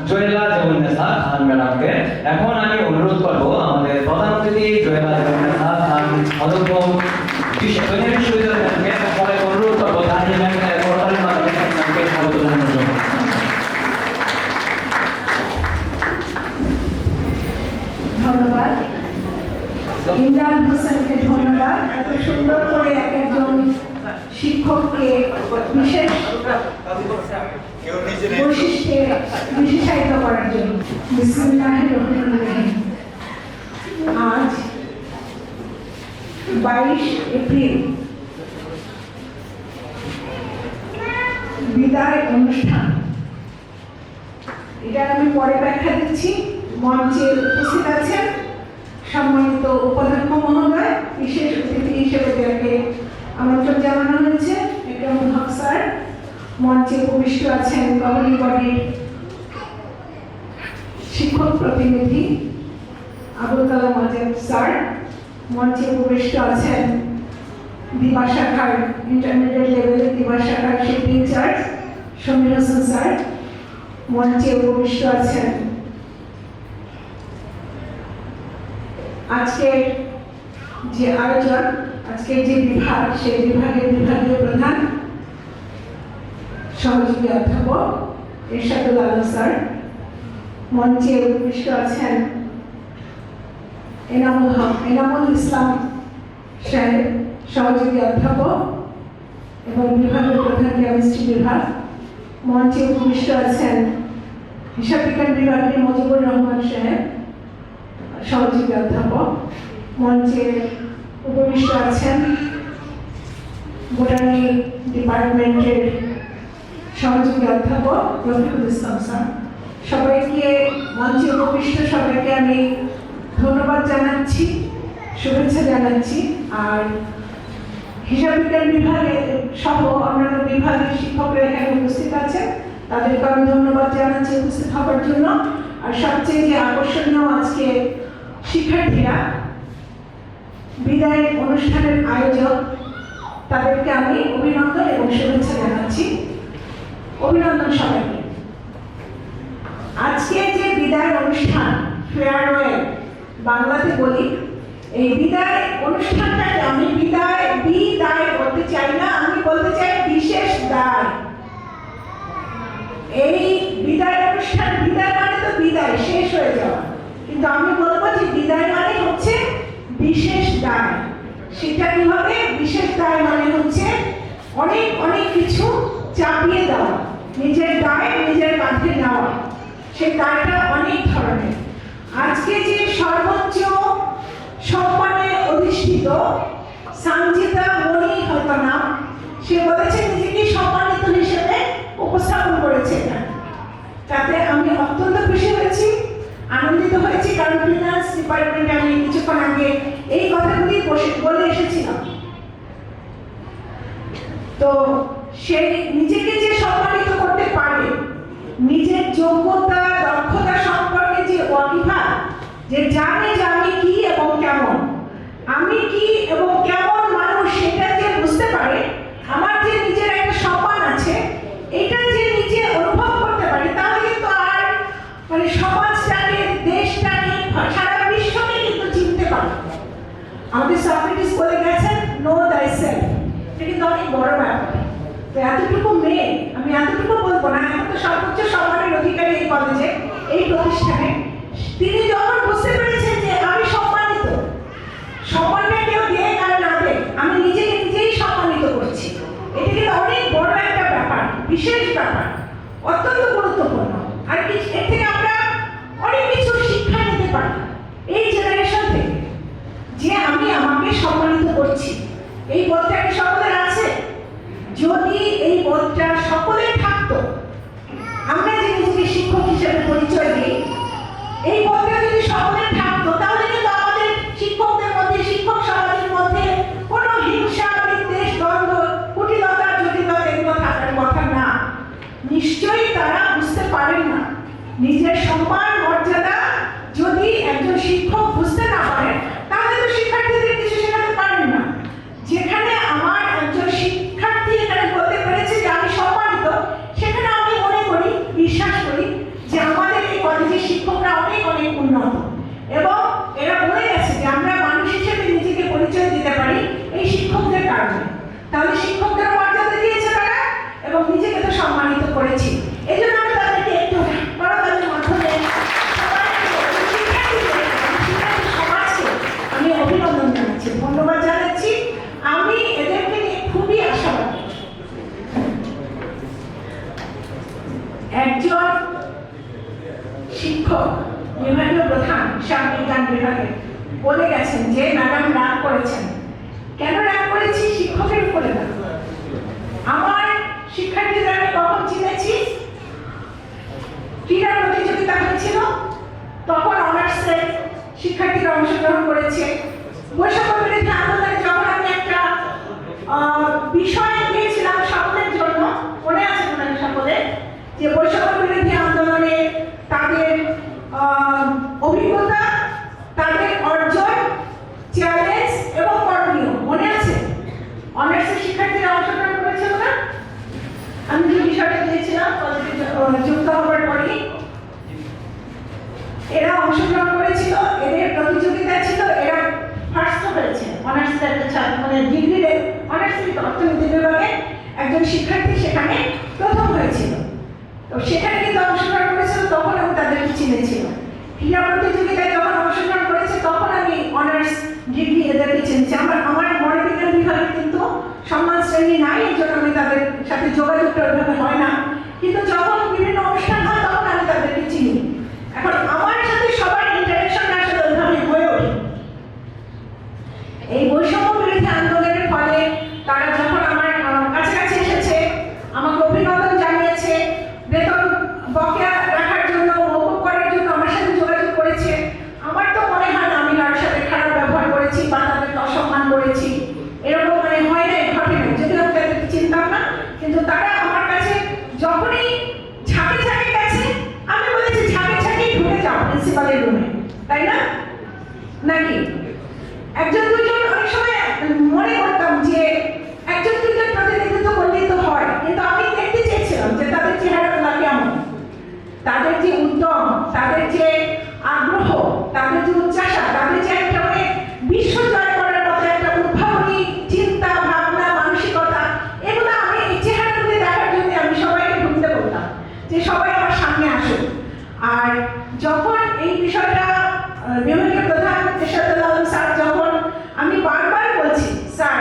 B: জোয়েলা জেবুন্নেসা খান ম্যাডামকে। এখন আমি অনুরোধ করব আমাদের প্রধান অতিথি জোয়েলা জেবুন্নেসা খান অধ্যক্ষ বিশ্ববিদ্যালয় ম্যাডামকে, সবাই অনুরোধ করবো তার পোর্টালের মাধ্যমে আপনাকে স্বাগত জানানোর জন্য।
A: ধন্যবাদ ইমরান হোসেনকে, ধন্যবাদ এত সুন্দর করে একজন শিক্ষককে বিশেষ বৈশিষ্ট্যে বিশেষায়িত করার জন্য। বিসমিল্লাহির রহমানির রহিম। আজ 22 এপ্রিল বিদায় অনুষ্ঠান। এটা আমি পরে ব্যাখ্যা দিচ্ছি। মঞ্চে উপস্থিত আছেন সম্মানিত উপাধ্যক্ষ মহোদয়, বিশেষ অতিথি হিসেবে যাকে আমন্ত্রণ জানানো হয়েছে একরামুল হক স্যার। মঞ্চে উপবিষ্ট আছেন গভর্নিং বডির শিক্ষক প্রতিনিধি আবুল কালাম আজাদ স্যার। মঞ্চে উপবিষ্ট আছেন দিবা শাখার ইন্টারমিডিয়েট লেভেলের দিবা শাখার shift incharge Samir Hossain sir. মঞ্চে উপবিষ্ট আছেন আজকের যে আয়োজন, আজকের যে বিভাগ, সেই বিভাগের বিভাগীয় প্রধান সহযোগী অধ্যাপক এরশাদুল আলম স্যার। মঞ্চে উপবিষ্ট আছেন এনামুল ইসলাম সাহেব, সহযোগী অধ্যাপক এবং বিভাগীয় প্রধান কেমিস্ট্রি বিভাগ। মঞ্চে উপবিষ্ট আছেন হিসাব বিজ্ঞান বিভাগের মজিবুর রহমান সাহেব, সহযোগী অধ্যাপক। মঞ্চে উপবিষ্ট আছেন বোটানি ডিপার্টমেন্টের সহযোগী অধ্যাপক রফিকুল ইসলাম স্যার। সবাইকে, মঞ্চে উপবিষ্ট সবাইকে আমি ধন্যবাদ জানাচ্ছি, শুভেচ্ছা জানাচ্ছি। আর হিসাব বিজ্ঞান বিভাগে সহ অন্যান্য বিভাগের শিক্ষকরা এখানে উপস্থিত আছেন, তাদেরকে আমি ধন্যবাদ জানাচ্ছি উপস্থিত হওয়ার জন্য। আর সবচেয়ে যে আকর্ষণীয় আজকে শিক্ষার্থীরা, বিদায় অনুষ্ঠানের আয়োজক, তাদেরকে আমি অভিনন্দন এবং শুভেচ্ছা জানাচ্ছি। অভিনন্দন সবাইকে। আজকে যে বিদায় অনুষ্ঠান, ফেয়ারওয়েল বাংলাতে বলি, এই বিদায় অনুষ্ঠানটাকে আমি বিদায় করতে চাই না, আমি বলতে চাই বিশেষ দায়। এই বিদায় অনুষ্ঠান, বিদায় মানে তো বিদায়, শেষ হয়ে যাওয়া, কিন্তু আমি বলবো যে বিদায় মানে হচ্ছে বিশেষ দায়। সেটা কি হবে? বিশেষ দায় মানে হচ্ছে অনেক অনেক কিছু চাপিয়ে দেওয়া, নিজের দায় নিজের কাঁধে নেওয়া। সেই দায়টা অনেক ধরনের। আজকে যে সর্বোচ্চ সম্মানে অধিষ্ঠিত সানজিদা মনি হয়তো নাম, সে বলেছে নিজেকে সম্মানিত হিসেবে উপস্থাপন করেছে। তাতে আমি অত্যন্ত খুশি হয়েছি, আনন্দিত হয়েছি, কারণ ফিনান্স ডিপার্টমেন্টে আমি কিছুক্ষণ আগে এই কথাগুলি বলে এসেছিলাম। তো সেই নিজেকে যে সম্মানিত করতে পারে, নিজের যোগ্যতা দক্ষতা সম্পর্কে যে ওয়াকিবহাল, যে জানে যে আমি কি এবং কেমন, আমি কি এবং কেমন মানুষ, সেটা যে বুঝতে পারে, আমার যে নিজের একটা সম্মান আছে, এটা যে নিজে অনুভব করতে পারে, তাহলে কিন্তু আর মানে সমাজটাকে, দেশটাকে, সারা বিশ্বকে কিন্তু চিনতে পারে। আমাদের সক্রেটিস বলে গেছেন, নো thyself। এটা কিন্তু অনেক বড় ব্যাপার। তো এতটুকু মেয়ে, আমি এতটুকু বলবো না, এখন তো সর্বোচ্চ সম্মানের অধিকারী এই কলেজে, এই প্রতিষ্ঠানে। তিনি যখন বুঝতে পেরেছেন যে আমি সম্মানিত, সম্মানটা কেউ দিয়ে আর না দেয়, আমি নিজেকে নিজেই সম্মানিত করছি, এটা কিন্তু অনেক বড় একটা ব্যাপার, বিশেষ ব্যাপার, অত্যন্ত গুরুত্বপূর্ণ। আর কি এর থেকে আমরা অনেক কিছু শিক্ষা নিতে পারি এই জেনারেশন থেকে, যে আমি আমাকে সম্মানিত করছি। এই বোধটা কি সকলের আছে? যদি এই বোধটা সকলের থাকতো, আমরা যে
I: বিভাগে বলে গেছেন যে ম্যাডাম রাগ করেছেন। কেন রাগ করেছি? শিক্ষকের উপরে না। আমার শিক্ষার্থীদের আমি কখন চিনেছি? ক্রীড়া প্রতিযোগিতা হয়েছিল, তখন অনার্সের শিক্ষার্থীরা অংশগ্রহণ করেছে। বৈষম্য বিরোধী আন্দোলনে যখন আমি একটা বিষয় দিয়েছিলাম সামনের জন্য, মনে আছে মনে সকলে, যে বৈষম্য বিরোধী আন্দোলনে তাদের অভিজ্ঞতা, তাদের অর্জন, চ্যালেঞ্জ এবং করণীয় মনে আছে? অনার্সের শিক্ষার্থীরা অংশগ্রহণ করেছিল না? আমি যে বিষয়টা দিয়েছিলাম যুক্ত হওয়ার পরে এরা অংশগ্রহণ করেছিল, এদের প্রতিযোগিতা ছিল, এরা ফার্স্ট হয়েছে। অনার্সের একটা ছাত্র, মানে ডিগ্রিতে অনার্সের অর্থনীতি বিভাগে একজন শিক্ষার্থী সেখানে প্রথম হয়েছিল। তো সেখানে কিন্তু অংশগ্রহণ করেছিল, তখন আমি তাদেরকে চিনেছিলাম। ক্রীড়া প্রতিযোগিতায় যখন অংশগ্রহণ করেছে তখন আমি অনার্স ডিগ্রি এদেরকে চিনেছি। আমার মনে বিজ্ঞান বিভাগে কিন্তু সম্মান শ্রেণী নাই, এই জন্য আমি তাদের সাথে যোগাযোগটা ওইভাবে হয় না, কিন্তু যখন বিভিন্ন অনুষ্ঠান হয় তখন আমি তাদেরকে চিনি। এখন আমার সাথে সবার ইন্টারেকশন আসলে ওইভাবে হয়ে ওঠে। এই বৈষম্য বিরোধী আন্দোলনের ফলে তারা যখন আমার কাছাকাছি এসেছে, আমাকে অভিনন্দন জানিয়েছে, বেতন বকেয়া রাখার জন্য, মকুব করার জন্য আমার সাথে যোগাযোগ করেছে, আমার তো মনে হয় না আমি কারোর সাথে খারাপ ব্যবহার করেছি বা তাদেরকে অসম্মান করেছি। এরকম মানে হয় না, ঘটে না, যদিও আমি তাদেরকে চিনতাম না, কিন্তু তারা আমার কাছে যখনই ঝাঁকে ঝাঁকে গেছে, আমি বলেছি ঝাঁকে ঝাঁকে ঢুকে যাও প্রিন্সিপালের রুমে, তাই না? নাকি একজন দুজন অনেক সময় মনে করতাম যে একজন দুজন প্রতিনিধিত্ব করলেই তো হয়, কিন্তু আমি দেখতে চেয়েছিলাম যে তাদের চেহারাগুলো কেমন, তাদের যে উদ্যম, তাদের যে আগ্রহ, তাদের যে উচ্চাসা, তাদের যে একটা মানে বিশ্ব জয় করার মতো একটা উদ্ভাবনী চিন্তা ভাবনা মানসিকতা, এগুলো আমি এই চেহারাগুলি দেখার জন্য আমি সবাইকে ঢুকতে বলতাম যে সবাই আমার সামনে আসুক। আর যখন এই বিষয়টা বিভাগীয় প্রধান এরশাদুল আলম স্যার, যখন আমি বারবার বলছি স্যার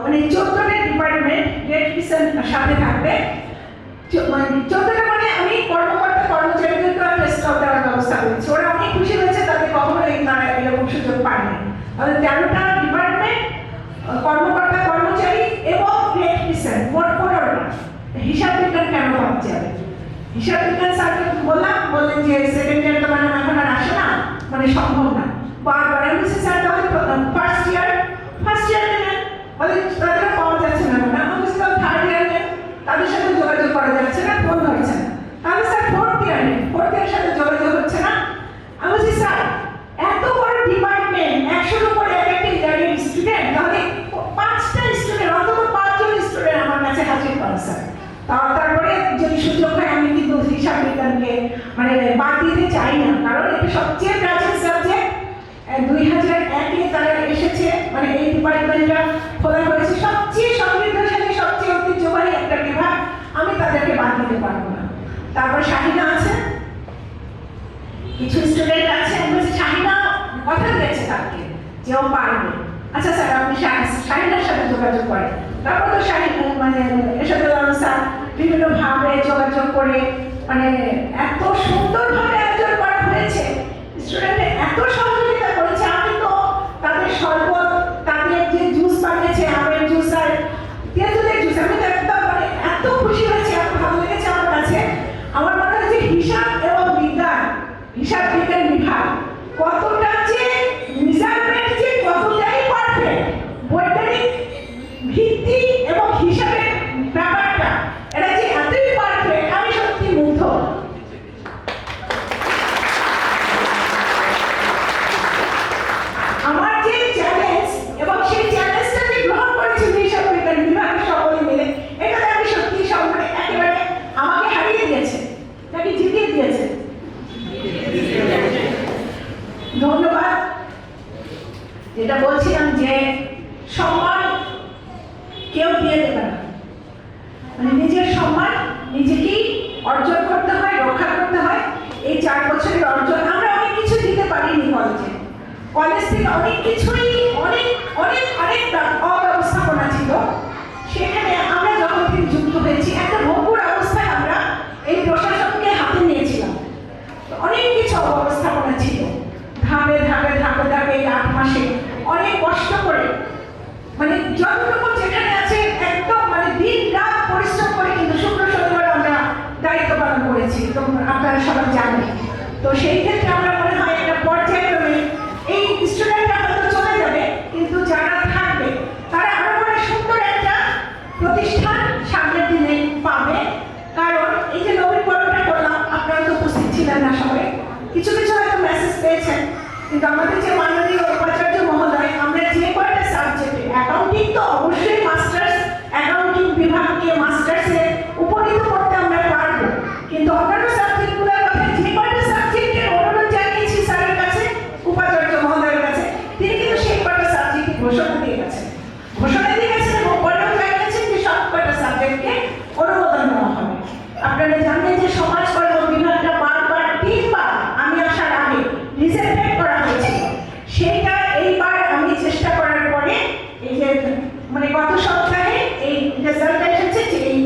I: মানে 14টা ডিপার্টমেন্ট গ্রেড পিসের সাথে থাকবে, 14টা মানে আমি কর্মকর্তা কর্মচারীদেরকে টেস্ট আউট দেওয়ার ব্যবস্থা করেছি। ওরা অনেক খুশি হয়েছে, তাদের কখনো তারা এরকম সুযোগ পায়নি। তাহলে 13টা ডিপার্টমেন্ট কর্মকর্তা কর্মচারী এবং গ্রেড পিসের মোট 15টা। হিসাব বিজ্ঞান কেন পাওয়া যাবে? হিসাব বিজ্ঞান স্যারকে বললেন যে সেকেন্ড ইয়ার তো মানে এখন আর আসে না, মানে সম্ভব না। বারবার আমি বলছি স্যার তাহলে ফার্স্ট ইয়ার নেন, বলে তাদের পাওয়া যাচ্ছে না, আমি বলছি তাহলে থার্ড ইয়ার নেন, তাদের সাথে যোগাযোগ করা যাচ্ছে না, ফোন ধরছে না। তাহলে স্যার ফোর্থ ইয়ারের সাথে যোগাযোগ হচ্ছে না। আমি বলছি স্যার এত বড় ডিপার্টমেন্ট, 100-র উপরে একটা ইয়ারের স্টুডেন্ট, তাহলে 5টা স্টুডেন্ট, অন্তত 5 জন স্টুডেন্ট আমার কাছে হাজির করেন স্যার। তারপরে যদি সুযোগ হয় আমি কিন্তু হিসাব বিজ্ঞানকে মানে বাদ দিতে চাই না, কারণ এটা সবচেয়ে প্রাচীন সাবজেক্ট। 2001-এ তারা এসেছে, মানে এই ডিপার্টমেন্টটা খোলা হয়েছে, সবচেয়ে সমৃদ্ধশালী, সবচেয়ে ঐতিহ্যবাহী একটা বিভাগ, আমি তাদেরকে বাদ দিতে পারবো না। তারপর শাহিনা আছে, কিছু স্টুডেন্ট আছে, আমি বলছি শাহিনা কথা দিয়েছে তাকে যে ও পারবে, আচ্ছা স্যার আপনি শাহিনার সাথে যোগাযোগ করেন। তারপর তো শাহিনা মানে এরশাদুল আলম স্যার বিভিন্নভাবে যোগাযোগ করে মানে এত সুন্দরভাবে আয়োজন করা হয়েছে, স্টুডেন্টদের এত সহযোগিতা করেছে। আমি তো তাদের শরবত, তাদের যে জুস বানিয়েছে, আমের জুস আর তেঁতুলের জুস, আমি তো একদম মানে এত খুশি হয়েছে, এত ভালো লেগেছে আমার কাছে। আমার মনে হয় যে হিসাব এবং বিজ্ঞান, হিসাব বিজ্ঞান বিভাগ কতটা যে মেজারমেন্ট যে কতটাই পারফেক্ট, বৈজ্ঞানিক ভিত্তি এবং হিসাবের ব্যাপারটা এটা যে এতই পারফেক্ট, আমি সত্যি মুগ্ধ। তো সেই ক্ষেত্রে আমরা মনে হয় একটা পর্যায়ক্রমে এই স্টুডেন্টরা হয়তো চলে যাবে, কিন্তু যারা থাকবে তারা আরো বড় সুন্দর একটা প্রতিষ্ঠান সামনের দিনে পাবে। কারণ এই যে নবীকরণটা করলাম, আপনারা তো উপস্থিত ছিলেন না সবাই, কিছু কিছু হয়তো মেসেজ পেয়েছেন, কিন্তু আমাদের যে মাননীয় উপাচার্য মহোদয়, আমরা যে কয়টা সাবজেক্টে অ্যাকাউন্টিং, তো অবশ্যই মাস্টার্স অ্যাকাউন্টিং বিভাগকে মাস্টার্সে উপনীত করতে আমরা পারবো, কিন্তু অন্যান্য সাবজেক্টগুলোর কথা যে কয়টা সাবজেক্টের অনুরোধ জানিয়েছি স্যারের কাছে, উপাচার্য মহোদয়ের কাছে, তিনি কিন্তু সেই কয়টা সাবজেক্টে ঘোষণা দিয়ে গেছেন এবং পরেও জানিয়েছেন যে সব কয়টা সাবজেক্টকে অনুমোদন দেওয়া হবে। আপনারা জানেন যে সমাজ কর্ম বিভাগটা বারবার 3 বার আমি আসার আগে রিজেক্টেড করা হয়েছিল, সেইটা এইবার আমি চেষ্টা করার পরে এই যে মানে গত সপ্তাহে এই রেজাল্ট এসেছে যে এই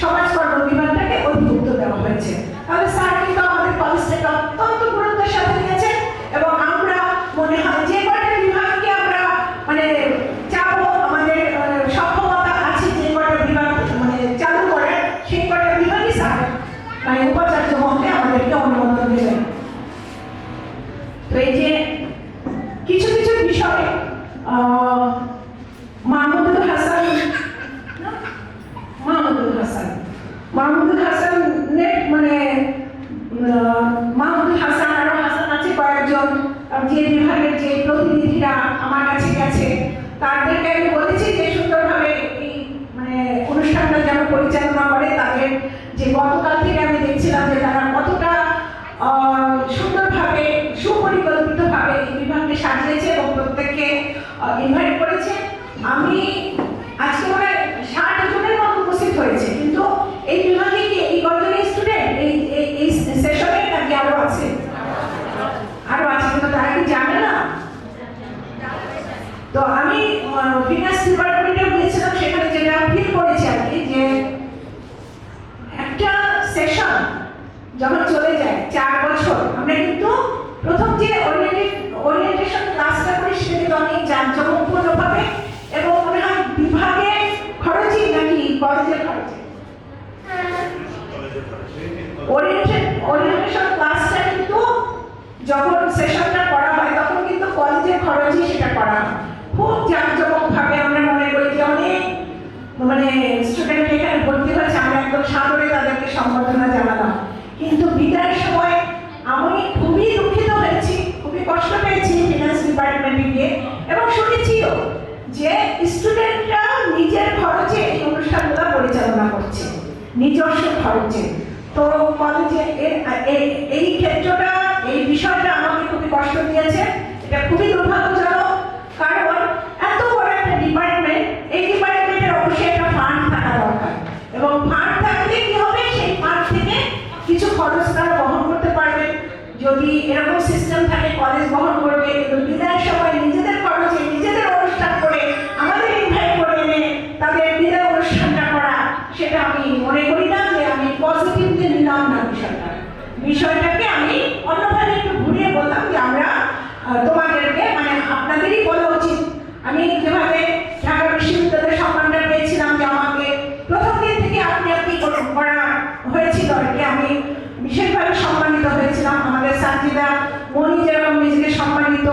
I: সমাজ কর্ম বিভাগটাকে অধিভুক্ত দেওয়া হয়েছে। তাহলে স্যার কিন্তু আমাদের কলেজটাকে অত্যন্ত গুরুত্বের সাথে নিয়েছেন এবং আমরা মনে হয় যে কয়টা বিভাগকে আমরা মানে চাবো, আমাদের সক্ষমতা আছে যে কয়টা বিভাগ মানে চালু করার, সেই কয়টা বিভাগই স্যার মানে উপাচার্য মহোদয় আমাদেরকে অনুমোদন দেবেন। তো এই যে কিছু কিছু বিষয়ে মাহমুদুল হাসানের মানে মাহমুদুল হাসান আরো হাসান আছে কয়েকজন যে বিভাগের যে প্রতিনিধিরা আমার কাছে গেছে, তাদেরকে আমি বলেছি যে সুন্দরভাবে এই মানে অনুষ্ঠানটা যেন পরিচালনা করে। তাদের যে গতকাল থেকে আমি দেখছিলাম যে তারা কতটা সুন্দরভাবে সুপরিকল্পিতভাবে এই বিভাগকে সাজিয়েছে এবং প্রত্যেককে ইনভাইট করেছে। আমি আজকে মানে 60 জনের মতো উপস্থিত হয়েছে, কিন্তু এই বিভাগে কি এই কতজন স্টুডেন্ট এই সেশনে নাকি আরো আছে? আরো আছে, কিন্তু তারা কি জানে না। তো আমি ফিনান্স ডিপার্টমেন্টে গিয়েছিলাম, সেখানে যেটা ফিল করেছি আর কি, যে একটা সেশন যখন চলে যায় 4 বছর, আমরা কিন্তু প্রথম যে ওরিয়েন্টেশন ক্লাসটা করি সেটা কিন্তু অনেক জাঁকজমকপূর্ণভাবে এবং মনে হয় বিভাগের খরচই নাকি কলেজের খরচে ওরিয়েন্টেশন ক্লাসটা কিন্তু যখন সেশনটা করা হয় তখন কিন্তু কলেজের খরচই সেটা করা হয় খুব জাঁকজমকভাবে। আমরা মনে করি যে অনেক মানে স্টুডেন্ট এখানে ভর্তি হয়েছে, আমরা একদম সাদরে তাদেরকে সম্বর্ধনা জানালাম, কিন্তু বিদায়ের সময় আমি খুবই দুঃখিত হয়েছি, খুবই কষ্ট পেয়েছি ফিনান্স ডিপার্টমেন্টে গিয়ে, এবং শুনেছিও যে স্টুডেন্টরা নিজের খরচে এই অনুষ্ঠানগুলো পরিচালনা করছে, নিজস্ব খরচে। তো কলেজে এই ক্ষেত্রটা, এই বিষয়টা আমাকে খুবই কষ্ট দিয়েছে, এটা খুবই দুর্ভাগ্যজনক। কারণ এত বড় একটা ডিপার্টমেন্ট, এই ডিপার্টমেন্টের অবশ্যই একটা ফান্ড থাকা দরকার, এবং ফান্ড থাকলে কি হবে, সেই ফান্ড থেকে কিছু খরচ তারা বহন করতে পারবে। যদি এরকম সিস্টেম থাকে কলেজ বহন করবে, কিন্তু বিদায়ের সময় নিজেদের খরচে নিজেদের অনুষ্ঠান করে আমাদের ইনভাইট করে এনে তাদের বিদায় অনুষ্ঠানটা করা, সেটা আমি মনে করি না যে আমি পজিটিভলি নিলাম না বিষয়টাকে আমি অন্যভাবে একটু ঘুরিয়ে বললাম যে আমরা তোমাদেরকে মানে আপনাদেরই বলা উচিত। আমি যেভাবে ঢাকা বিশ্ববিদ্যালয়ের সম্মানটা পেয়েছিলাম, যে আমাকে প্রথম দিন থেকে আপনি করা হয়েছিল আর কি, আমি বিশেষভাবে সম্মানিত হয়েছিলাম। আমাদের সাজিদা মনি যেরকম নিজেকে সম্মানিত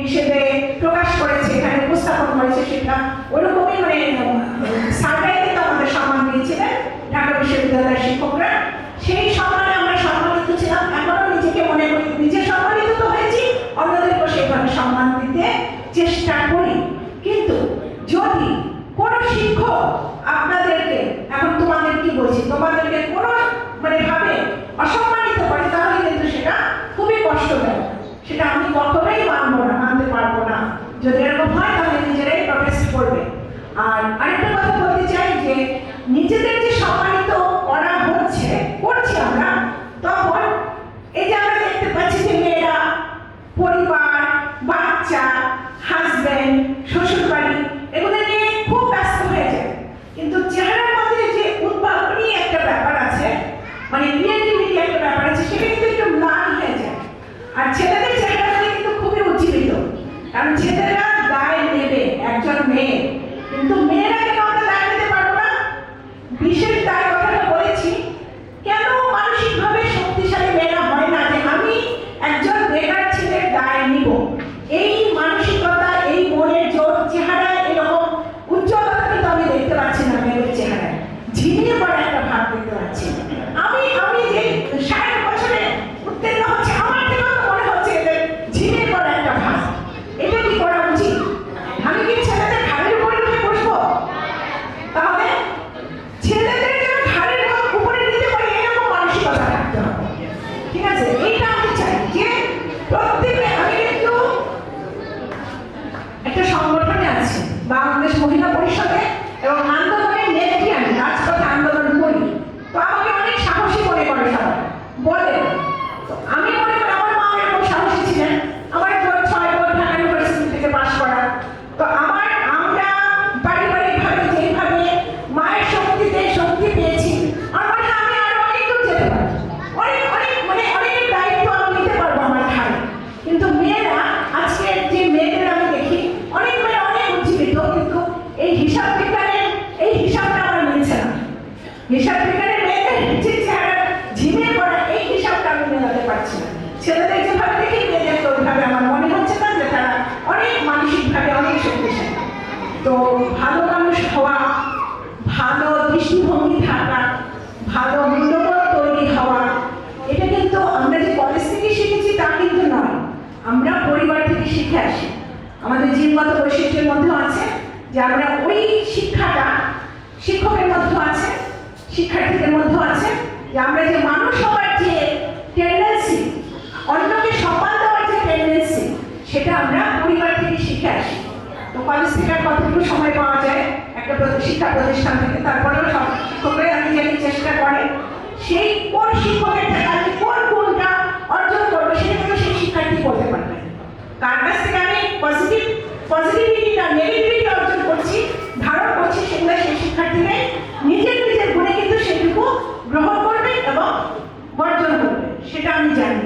I: হিসেবে প্রকাশ করেছে, এখানে উপস্থাপন করেছে, সেটা ওরকমই মানে সার্ভে কিন্তু আমাদের সম্মান দিয়েছিলেন ঢাকা বিশ্ববিদ্যালয়ের শিক্ষকরা। সেই সম্মানে আমরা সম্মানিত ছিলাম, এখনো নিজেকে মনে করি নিজে সম্মানিত তো হয়েছি, অন্যদেরকেও সেইভাবে সম্মান দিতে চেষ্টা করি। কিন্তু যদি কোনো শিক্ষক আপনাদেরকে, এখন তোমাদের কি বলছি, তোমাদেরকে কোনো মানে ভাবে অসম্মানিত করে, তাহলে কিন্তু সেটা খুবই কষ্টদায়ক, সেটা আমি কখনোই মানতে পারবো না। যদি এরকম হয় তাহলে নিজেরাই প্রটেস্ট করবে। আর আরেকটা কথা বলতে চাই যে নিজেদের যে সম্মানিত করা করছি আমরা, তখন এই যে আমরা দেখতে পাচ্ছি যে মেয়েরা পরিবার, বাচ্চা, হাজবেন্ড, শ্বশুর বাড়ি এগুলো নিয়ে খুব ব্যস্ত হয়ে যায়, কিন্তু চেহারার মধ্যে যে উদ্ভাবনী একটা ব্যাপার আছে, মানে ক্রিয়েটিভিটি একটা ব্যাপার আছে, সেটা কিন্তু একটু ম্লান হয়ে যায়। আর ছেলেদের চেহারাটা কিন্তু খুবই উজ্জীবিত, কারণ ছেলেরা গায়ে নেবে একজন মেয়ে, কিন্তু মেয়েরা কেন আমরা দায় নিতে পারবো না? বিশেষ দায় হিসাব বিজ্ঞানের মেয়েদের যে চেহারা ঝিমিয়ে পড়া, এই হিসাবটা আমি মেলাতে পারছি না। ছেলেদের যেভাবে দেখি মেয়েদের ওইভাবে আমার মনে হচ্ছে না যে তারা অনেক মানসিকভাবে অনেক শক্তিশালী। তো ভালো মানুষ হওয়া, ভালো দৃষ্টিভঙ্গি থাকা, ভালো মূল্যবোধ তৈরি হওয়া, এটা কিন্তু আমরা যে কলেজ থেকে শিখেছি তা কিন্তু নয়, আমরা পরিবার থেকে শিখে আসি। আমাদের জিনগত বৈশিষ্ট্যের মধ্যেও আছে যে আমরা ওই শিক্ষাটা শিক্ষকের মধ্যেও আছে, শিক্ষার্থীদের মধ্যেও আছে, যে আমরা যে মানুষ হওয়ার যে টেন্ডেন্সি, অন্যকে সম্মান দেওয়ার যে টেন্ডেন্সি, সেটা আমরা পরিবার থেকে শিখে আসি। তো কলেজ থেকে আর কতটুকু সময় পাওয়া যায় একটা শিক্ষা প্রতিষ্ঠান থেকে, তারপরেও সব শিক্ষকরাই আমি জানি চেষ্টা করে সেই কোন শিক্ষকের থেকে আমি কোন গুণটা অর্জন করবো সেটা কিন্তু সেই শিক্ষার্থী বলতে পারবে। কার কাছ থেকে আমি পজিটিভিটিটা নেগেটিভিটি অর্জন করছি, ধারণ করছি, সেগুলো সেই শিক্ষার্থীরাই নিজের গুণে কিন্তু সেটুকু গ্রহণ করবে এবং বর্জন করবে, সেটা আমি জানি।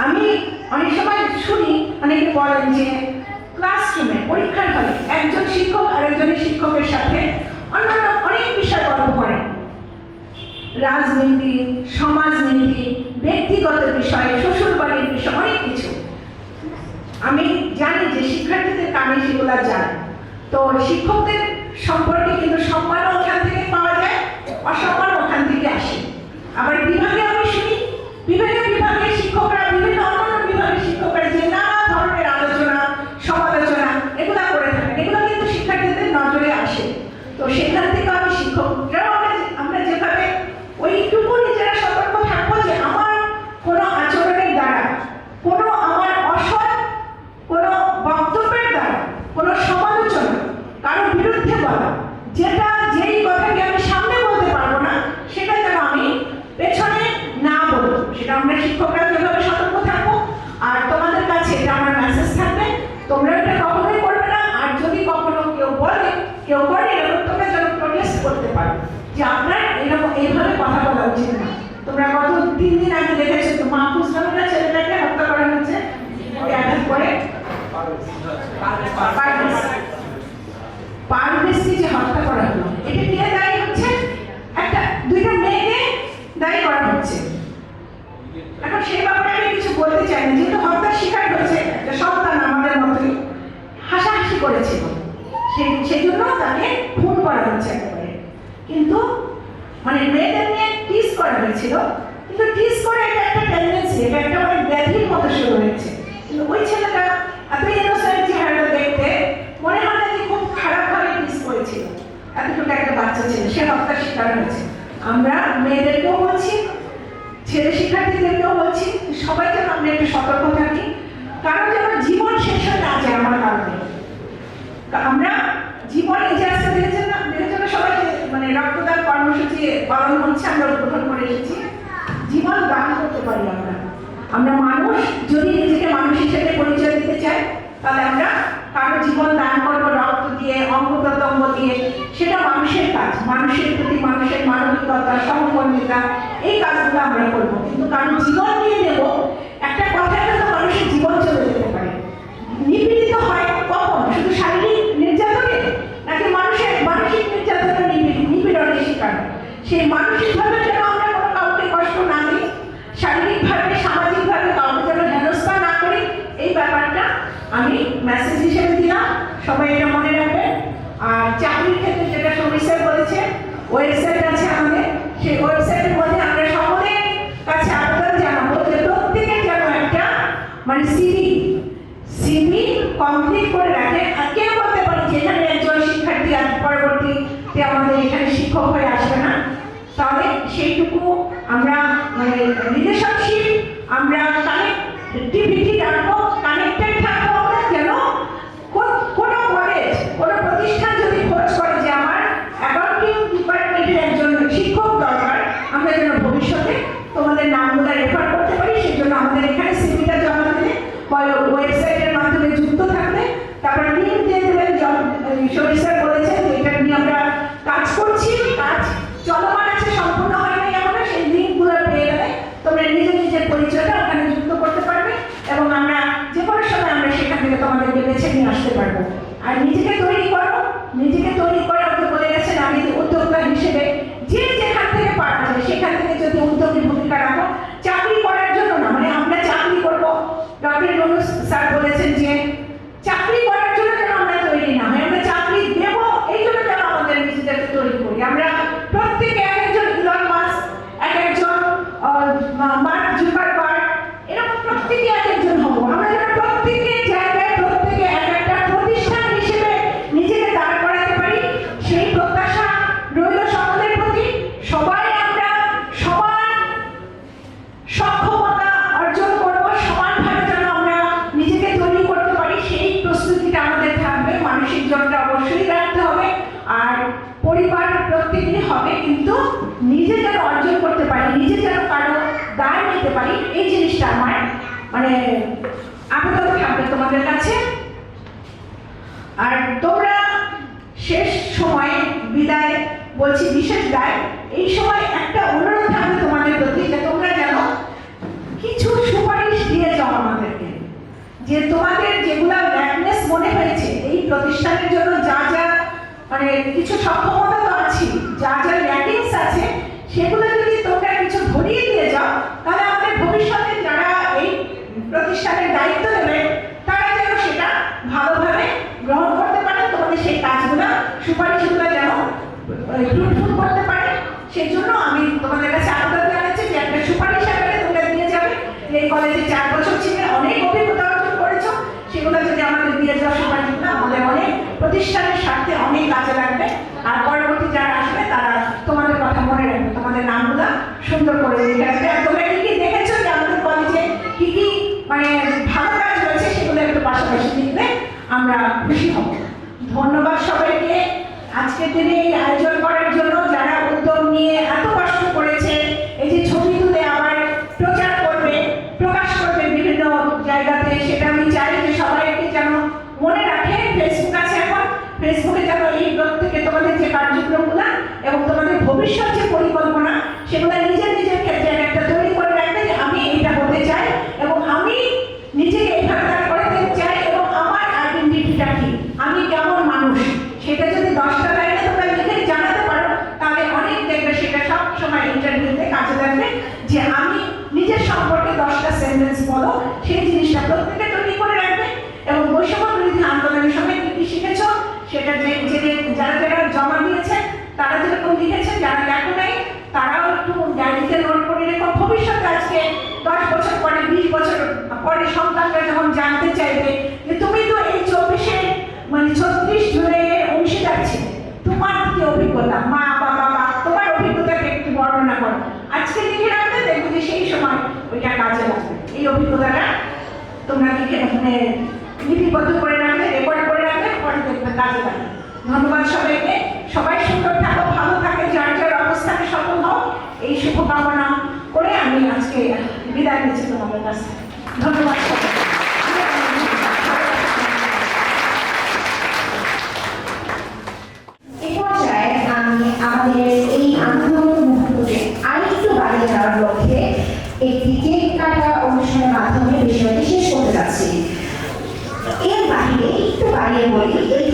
I: আমি অনেক সময় শুনি অনেকে বলেন যে ক্লাসরুমে পরীক্ষার হলে একজন শিক্ষক আরেকজনের শিক্ষকের সাথে অন্যান্য অনেক বিষয় গল্প করেন, রাজনীতি, সমাজনীতি, ব্যক্তিগত বিষয়, শ্বশুর বাড়ির বিষয়, অনেক কিছু। আমি জানি যে শিক্ষার্থীদের কানে সেগুলো যায়। তো শিক্ষকদের সম্পর্কে কিন্তু সম্মানও ওখান থেকে পাওয়া যায়, অসম্মান ওখান থেকে আসে। আবার বিভাগে আমি শুনি বিভাগের শিক্ষকরা বিভিন্ন অন্যান্য বিভাগের শিক্ষকরা যে নানা ধরনের আলোচনা সমালোচনা এগুলা করে থাকেন, এগুলো কিন্তু শিক্ষার্থীদের নজরে আসে। তো সেখান থেকে আমি শিক্ষকরাও আমরা যেভাবে ওইটুকু নিজেরা সতর্ক থাকবো যে আমার কোনো আচরণের দ্বারা, কোনো আমার অসৎ কোনো বক্তব্যের দ্বারা, কোনো সমালোচনা কারো বিরুদ্ধে বলা, যেটা যেই কথাকে আমি সামনে বলতে পারবো না সেটা যেন আমি পেছনে না বলবো, সেটা আমরা শিক্ষকরা যেভাবে সতর্ক থাকবো। আর তোমাদের কাছে এটা আমার মেসেজ থাকবে, তোমরা এটা কখনোই করবে না। আর যদি কখনো কেউ বলে, কেউ করে এরকম, তোমরা যেন প্রোটেস্ট করতে পারো যে আপনার এরকম এইভাবে কথা বলা উচিত না। তোমরা গত 3 দিন আগে দেখেছো তো মাহফুজ নামের ছেলেটাকে হত্যা করা হচ্ছে, ওই অ্যাটাক করে পারভেজকে যে হত্যা করা হলো, এটা কে দায়ী হচ্ছে? দুইটা মেয়েকে দায়ী করা হচ্ছে। এখন সেই ব্যাপারে আমি কিছু বলতে চাই না, যেহেতু হত্যার শিকার হচ্ছে একটা সন্তান আমাদের মতোই, হাসাহাসি করেছিল, সেই জন্য তাকে খুন করা হচ্ছে একেবারে। কিন্তু মানে মেয়েদের নিয়ে টিজ করা হয়েছিল, কিন্তু টিজ করে এটা একটা টেন্ডেন্সি, এটা একটা মানে ব্যাধির মতো শুরু হয়েছে। কিন্তু ওই ছেলেটা এত ইনোসেন্ট চেহারাটা দেখতে মনে হয় না যে খুব খারাপভাবে টিজ করেছিল। এতটুকু একটা বাচ্চা ছিল, সে হত্যার শিকার হয়েছে। আমরা মেয়েদেরকেও বলছি, ছেলে শিক্ষার্থীদেরকেও বলছি, সবাই যেন আমরা একটু সতর্ক থাকি, কারণ যেন জীবন শেষ হয়ে না যায় আমার কারণে। আমরা জীবন এই যে আজকে দেখেছেন না সবাই মানে রক্তদান কর্মসূচি পালন হচ্ছে, আমরা উদ্বোধন করে এসেছি। জীবন দান করতে পারি আমরা মানুষ যদি নিজেকে মানুষ হিসেবে পরিচয় দিতে চাই, তাহলে আমরা কারো জীবন দান করবো রক্ত দিয়ে, অঙ্গ প্রত্যঙ্গ দিয়ে, সেটা মানুষের কাজ। মানুষের প্রতি মানুষের মানবিকতা, সহমর্মিতা, এই কাজগুলো আমরা করবো। কিন্তু কারো জীবন দিয়ে দেব, একটা কথায় তো মানুষের জীবন চলে যেতে পারে। নিপীড়িত হয় কখন? শুধু শারীরিক নির্যাতনে, নাকি মানুষের মানসিক নির্যাতনে নিপীড়নের শিকার? সেই মানসিকভাবে যেন আমরা কোনো কাউকে কষ্ট না দিই, শারীরিকভাবে সামাজিকভাবে কাউকে যেন হেনস্থা না করি, এই ব্যাপারটা আমি মেসেজ হিসেবে দিলাম, সবাই এটা মনে রাখবেন। আর চাকরির ক্ষেত্রে যেটা সমীর স্যার বলেছে, ওয়েবসাইট আছে আমাদের, সেই ওয়েবসাইটের মধ্যে আমরা সকলের কাছে আবেদন জানাবো যে প্রত্যেকের যেন একটা মানে সিভি কমপ্লিট করে রাখে। আর কেউ বলতে পারি যে এখানে একজন শিক্ষার্থী আর পরবর্তীতে আমাদের এখানে শিক্ষক হয়ে আসবে না, তাহলে সেইটুকু আমরা মানে রিলেশনশিপ, আমরা কানেক্টিভিটি রাখবো, কানেক্টেড থাকবো আমরা, যেন কোনো কলেজ, কোনো প্রতিষ্ঠান যদি খোঁজ করে যে আমার অ্যাকাউন্টিং ডিপার্টমেন্টের একজন শিক্ষক দরকার, আমরা যেন ভবিষ্যতে তোমাদের নামগুলো রেফার করতে পারি। সেই জন্য আমাদের এখানে সিভিটা জমা দিলে ওয়েবসাইটের মাধ্যমে যুক্ত থাকলে, তারপরে লিঙ্ক দিয়ে দেবেন। সমীর স্যার বলেছেন যে এটা নিয়ে আমরা কাজ করছি, কাজ চলমান আছে, সম্পূর্ণ হয়নি এখনো। সেই লিঙ্কগুলো পেয়ে গেলে তোমরা নিজের পরিচয়টা ওখানে যুক্ত করতে পারবে, এবং আমরা যে কোনো সময় আমরা সেখান থেকে তোমাদেরকে বেছে নিয়ে আসতে পারবো। আর নিজেকে তৈরি করো, নিজেকে তৈরি করে বলে গেছেন, আমি উদ্যোগ জনটা অবশ্যই রাখতে হবে। আর পরিবার প্রত্যেকই হবে, কিন্তু নিজে যেন অর্জন করতে পারি, নিজে যেন কারো দায় নিতে পারি, এই জিনিসটা আমার মানে আবেদন থাকবে তোমাদের কাছে। আর তোমরা শেষ সময়ে বিদায় বলছি, বিশেষ দায়, এই সময় একটা অনুরোধ থাকবে তোমাদের প্রতি যে তোমরা যেন কিছু সুপারিশ দিয়ে যাও আমাদেরকে, যে তোমাদের যেগুলা ল্যাকনেস মনে হয়েছে এই প্রতিষ্ঠানের জন্য, যা যা মানে কিছু সক্ষমতা তো আছে, যা যা ল্যাকিংস আছে, সেগুলো যদি তোমরা কিছু ধরিয়ে দিয়ে যাও, তাহলে আমাদের ভবিষ্যতে যারা এই প্রতিষ্ঠানের দায়িত্ব নেবে তারা যেন সেটা ভালোভাবে গ্রহণ করতে পারে, তোমাদের সেই কাজগুলো সুপারিশগুলো যেন ফ্রুটফুল করতে পারে। সেই জন্য আমি তোমাদের কাছে আবেদন জানাচ্ছি যে একটা সুপারিশ আকারে তোমরা দিয়ে যাবে। এই কলেজে 4 বছর ছিল, অনেক অভিজ্ঞতা অর্জন করেছো, সেগুলো যদি আমাদের দিয়ে যাওয়া সুপারিশগুলো আমাদের অনেক প্রতিষ্ঠানের স্বার্থে অনেক কাজে লাগবে। আর পরবর্তী যারা আসবে তারা তোমাদের কথা মনে রাখবে, তোমাদের নামগুলো সুন্দর করে লিখে রাখবে। আর তোমরা কি কি দেখেছো যে আমাদের কলেজে কি কি মানে ভালো কাজ রয়েছে, সেগুলো একটু পাশাপাশি লিখলে আমরা খুশি হব। ধন্যবাদ সবাইকে আজকের দিনে এই আয়োজন করার জন্য, যারা উদ্যোগ নিয়ে এত কষ্ট করেছে, এই যে ছবি তুলে আবার প্রচার করবে, প্রকাশ করবে বিভিন্ন জায়গাতে, সেটা আমি চাই যে সবাইকে যেন মনে রাখে। ফেসবুক আছে এখন, ফেসবুকে যেন এই প্রত্যেকে তোমাদের যে কার্যক্রমগুলো এবং তোমাদের ভবিষ্যৎ যে পরিকল্পনা, সেগুলো নিজের নিজের ক্ষেত্রে একটা তৈরি করে রাখবে যে আমি এইটা হতে চাই এবং আমি নিজেকে এইভাবে দাঁড় করাতে চাই এবং আমার আইডেন্টিটিটা কি, আমি কেমন মানুষ, সেটা যদি 10টা লাইনে তোমরা লিখে জানাতে পারো, তাহলে অনেক দেখবে সেটা সব সময় ইন্টারভিউতে কাজে লাগবে। যে আমি নিজের সম্পর্কে 10টা সেন্টেন্স বলো, সেই জিনিসটা প্রত্যেকে তৈরি করে রাখবে। এবং বৈষম্য বিরোধী আন্দোলনের সময় কি কি শিখেছো, সেটা যারা যারা জমা দিয়েছে তারা যেরকম লিখেছে, যারা লেখো নাই তারাও একটু ডায়েরিতে নোট করে রেখো। ভবিষ্যতে আজকে 10 বছর পরে, 20 বছর পরে সন্তানরা যখন জানতে চাইবে যে তুমি তো এই 24 মানে 36 জুলাইয়ের অংশীদার ছিলে, তোমার কি অভিজ্ঞতা, মা বাবা বা তোমার অভিজ্ঞতাকে একটু বর্ণনা করো, আজকে লিখে রাখবে, দেখবে যে সেই সময় ওইটা কাজে লাগবে। এই অভিজ্ঞতাটা তোমরা লিখে মানে লিপিবদ্ধ করে রাখবে, রেকর্ড করে রাখবে, পরে দেখবে কাজে লাগবে। ধন্যবাদ সবাইকে, সবাই সুন্দর থাকো, ভালো থাকে, যার যার অবস্থানে সফল হও, এই শুভকামনা করে আমি আজকে বিদায় নিচ্ছি তোমাদের কাছে। ধন্যবাদ সবাই।
A: এ পর্যায়ে আমি আমাদের এই আন্দোলন মুহূর্তকে আরেকটু বাড়িয়ে দেওয়ার লক্ষ্যে একটি কেক কাটা অনুষ্ঠানের মাধ্যমে বিষয়টি শেষ করতে যাচ্ছি। এর বাইরে একটু বাড়িয়ে বলি, এই